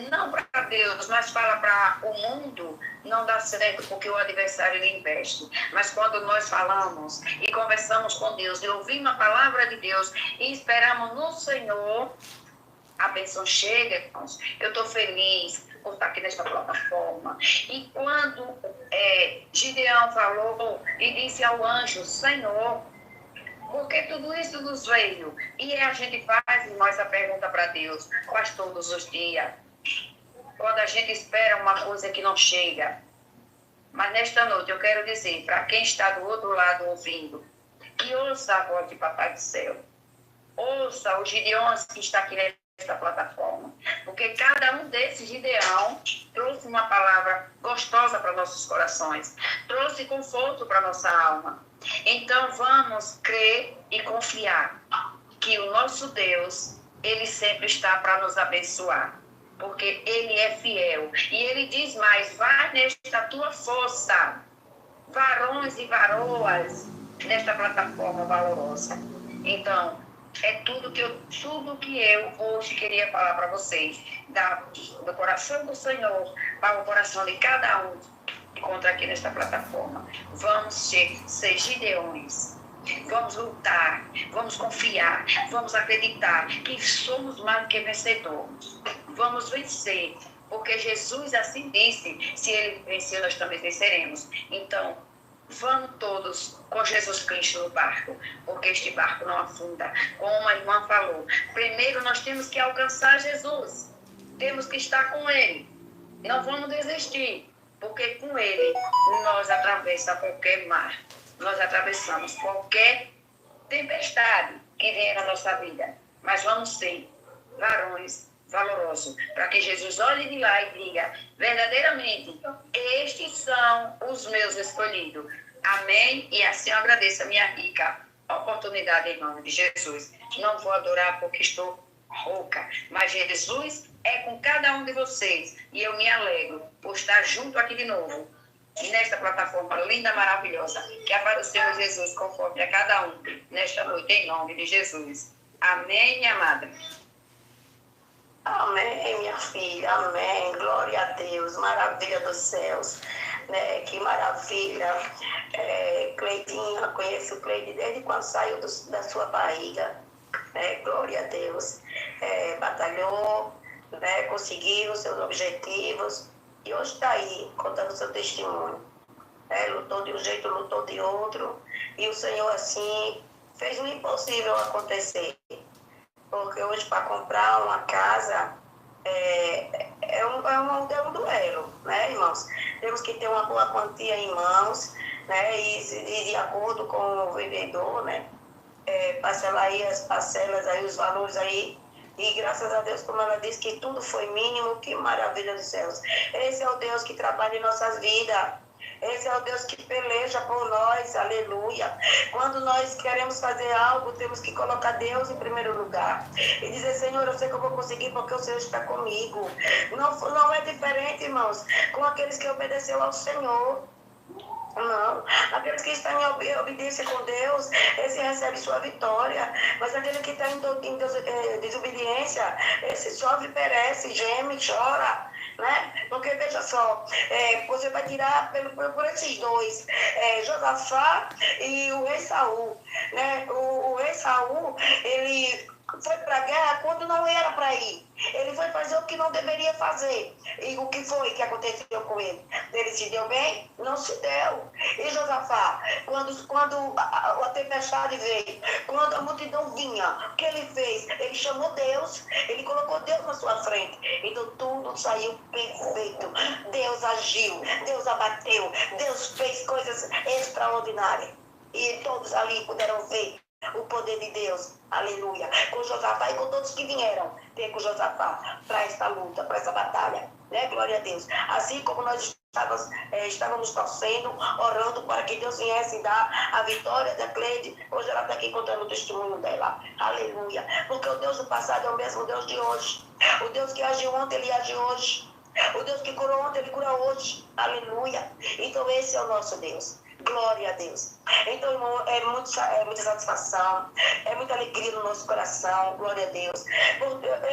não para Deus, mas fala para o mundo, não dá certo porque o adversário ele investe. Mas quando nós falamos e conversamos com Deus e ouvimos a palavra de Deus e esperamos no Senhor, a bênção chega, irmãos. Eu estou feliz por estar aqui nesta plataforma. E quando Gideão falou e disse ao anjo: Senhor, porque tudo isso nos veio? E a gente faz, irmãos, a pergunta para Deus, faz todos os dias. Quando a gente espera uma coisa que não chega. Mas nesta noite eu quero dizer para quem está do outro lado ouvindo, que ouça a voz de Papai do Céu. Ouça os Gideões que está aqui nesta plataforma. Porque cada um desses Gideão trouxe uma palavra gostosa para nossos corações. Trouxe conforto para nossa alma. Então vamos crer e confiar que o nosso Deus, Ele sempre está para nos abençoar. Porque Ele é fiel. E Ele diz mais: vai nesta tua força, varões e varoas, nesta plataforma valorosa. Então, é tudo que eu hoje queria falar para vocês, do coração do Senhor para o coração de cada um que encontra aqui nesta plataforma. Vamos ser Gideões. Vamos lutar, vamos confiar, vamos acreditar que somos mais do que vencedores. Vamos vencer, porque Jesus assim disse: se Ele venceu, nós também venceremos. Então, vamos todos com Jesus Cristo no barco, porque este barco não afunda. Como a irmã falou, primeiro nós temos que alcançar Jesus, temos que estar com Ele. Não vamos desistir, porque com Ele nós atravessamos qualquer mar, nós atravessamos qualquer tempestade que venha na nossa vida. Mas vamos ser varões valorosos, para que Jesus olhe de lá e diga: verdadeiramente, estes são os meus escolhidos. Amém? E assim eu agradeço a minha rica oportunidade em nome de Jesus. Não vou adorar porque estou rouca, mas Jesus é com cada um de vocês. E eu me alegro por estar junto aqui de novo, nesta plataforma linda, maravilhosa, que apareceu Jesus conforme a cada um, nesta noite, em nome de Jesus. Amém, minha amada? Amém, minha filha, amém. Glória a Deus, maravilha dos céus. Né? Que maravilha. Cleidinha, conheço o Cleide desde quando saiu da sua barriga. Glória a Deus. Batalhou, né? Conseguiu os seus objetivos e hoje está aí contando seu testemunho. Lutou de um jeito, lutou de outro, e o Senhor assim fez o impossível acontecer. Porque hoje para comprar uma casa é um duelo, né, irmãos? Temos que ter uma boa quantia em mãos, né? E de acordo com o vendedor, né? Parcelar aí as parcelas, aí os valores aí. E graças a Deus, como ela disse, que tudo foi mínimo, que maravilha dos céus. Esse é o Deus que trabalha em nossas vidas. Esse é o Deus que peleja por nós, aleluia. Quando nós queremos fazer algo, temos que colocar Deus em primeiro lugar. E dizer, Senhor, eu sei que eu vou conseguir porque o Senhor está comigo. Não é diferente, irmãos, com aqueles que obedeceram ao Senhor. Não, aqueles que estão em obediência com Deus, esse recebe sua vitória. Mas aquele que está em desobediência, esse sofre, perece, geme, chora. Né? Porque veja só, você vai tirar por esses dois, Josafá e o rei Saul. Né? O rei Saul, ele foi para a guerra quando não era para ir. Ele foi fazer o que não deveria fazer. E o que foi que aconteceu com ele? Ele se deu bem? Não se deu. E Josafá, quando a tempestade veio, quando a multidão vinha, o que ele fez? Ele chamou Deus, ele colocou Deus na sua frente. Então tudo saiu perfeito. Deus agiu, Deus abateu, Deus fez coisas extraordinárias. E todos ali puderam ver o poder de Deus, aleluia, com Josafá e com todos que vieram ter com Josafá para esta luta, para essa batalha, né? Glória a Deus. Assim como nós estávamos torcendo, orando para que Deus viesse dar a vitória da Cleide, hoje ela está aqui contando o testemunho dela, aleluia, porque o Deus do passado é o mesmo Deus de hoje. O Deus que agiu ontem, ele age hoje. O Deus que curou ontem, ele cura hoje, aleluia. Então esse é o nosso Deus. Glória a Deus. Então, irmão, é muita satisfação, é muita alegria no nosso coração, glória a Deus.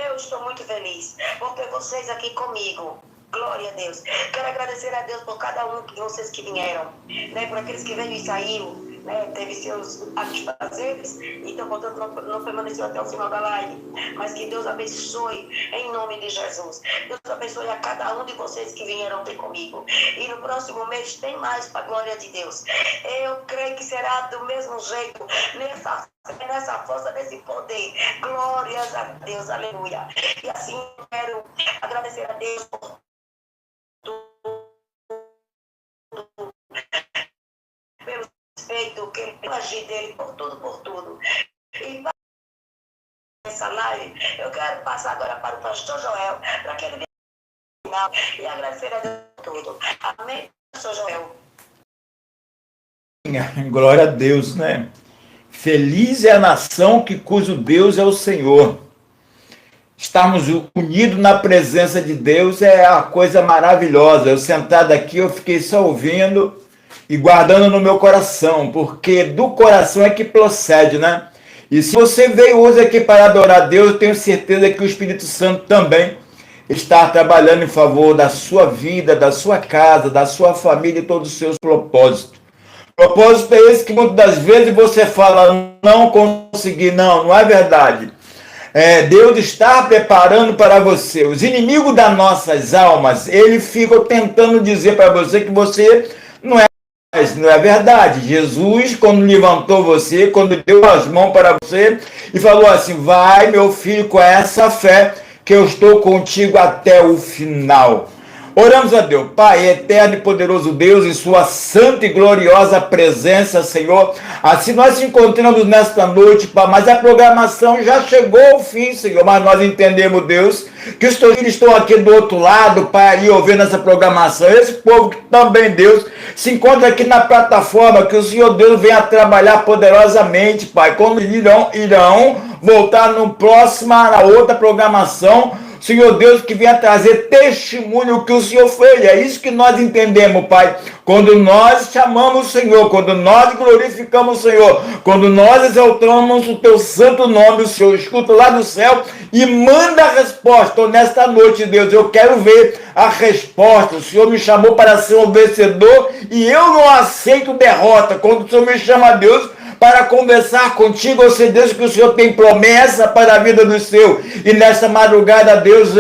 Eu estou muito feliz por ter vocês aqui comigo. Glória a Deus. Quero agradecer a Deus por cada um de vocês que vieram, né? Por aqueles que veio e saíram, né? Teve seus atos prazeres, então, portanto, não permaneceu até o final da live. Mas que Deus abençoe em nome de Jesus. Deus abençoe a cada um de vocês que vieram ter comigo. E no próximo mês tem mais para a glória de Deus. Eu creio que será do mesmo jeito, nessa força, nesse poder. Glórias a Deus, aleluia. E assim eu quero agradecer a Deus por pelo respeito que ele agir dele por tudo. E para essa live, eu quero passar agora para o pastor Joel, para que ele venha no final e agradecer a Deus por tudo. Amém, pastor Joel. Glória a Deus, né? Feliz é a nação cujo Deus é o Senhor. Estarmos unidos na presença de Deus é a coisa maravilhosa. Eu sentado aqui, eu fiquei só ouvindo e guardando no meu coração, porque do coração é que procede, né? E se você veio hoje aqui para adorar a Deus, eu tenho certeza que o Espírito Santo também está trabalhando em favor da sua vida, da sua casa, da sua família e todos os seus propósitos. Propósito é esse que muitas das vezes você fala, não consegui, não é verdade. Deus está preparando para você. Os inimigos das nossas almas, eles ficam tentando dizer para você que você não é mais, não é verdade. Jesus, quando levantou você, quando deu as mãos para você e falou assim, vai meu filho com essa fé que eu estou contigo até o final. Oramos a Deus, Pai, eterno e poderoso Deus, em sua santa e gloriosa presença, Senhor. Assim nós nos encontramos nesta noite, Pai, mas a programação já chegou ao fim, Senhor. Mas nós entendemos, Deus, que os teus filhos estão aqui do outro lado, Pai, ali ouvindo essa programação. Esse povo que também, Deus, se encontra aqui na plataforma, que o Senhor Deus venha trabalhar poderosamente, Pai. Quando irão voltar na outra programação, Senhor Deus, que venha trazer testemunho que o Senhor fez. É isso que nós entendemos, Pai. Quando nós chamamos o Senhor, quando nós glorificamos o Senhor, quando nós exaltamos o teu santo nome, o Senhor escuta lá do céu e manda a resposta. Nesta noite, Deus, eu quero ver a resposta. O Senhor me chamou para ser um vencedor e eu não aceito derrota. Quando o Senhor me chama, Deus, para conversar contigo, eu sei, Deus, que o Senhor tem promessa para a vida do seu. E nessa madrugada, Deus,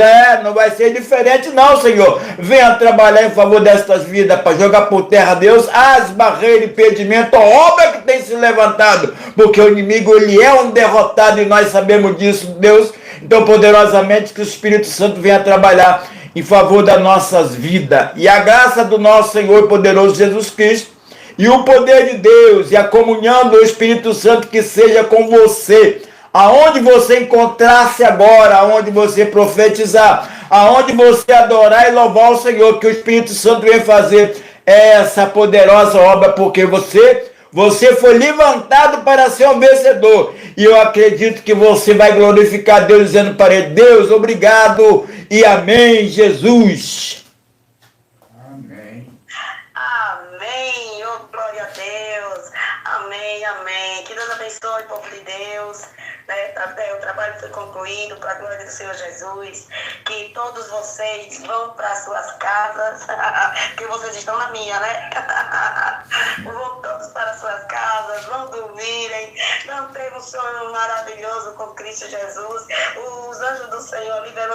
não vai ser diferente não, Senhor. Venha trabalhar em favor destas vidas, para jogar por terra, Deus, as barreiras e impedimento, a obra que tem se levantado, porque o inimigo, ele é um derrotado e nós sabemos disso, Deus. Então, poderosamente, que o Espírito Santo venha trabalhar em favor das nossas vidas. E a graça do nosso Senhor e poderoso Jesus Cristo, e o poder de Deus e a comunhão do Espírito Santo que seja com você, aonde você encontrar-se agora, aonde você profetizar, aonde você adorar e louvar o Senhor, que o Espírito Santo vem fazer essa poderosa obra, porque você foi levantado para ser um vencedor, e eu acredito que você vai glorificar Deus, dizendo para ele: Deus, obrigado e amém, Jesus. Amém, oh glória a Deus, amém, amém, que Deus abençoe o povo de Deus, né? O trabalho foi concluído para a glória do Senhor Jesus, que todos vocês vão para suas casas, que vocês estão na minha, né? Vão todos para suas casas, vão dormirem, não ter um sonho maravilhoso com Cristo Jesus, os anjos do Senhor liberam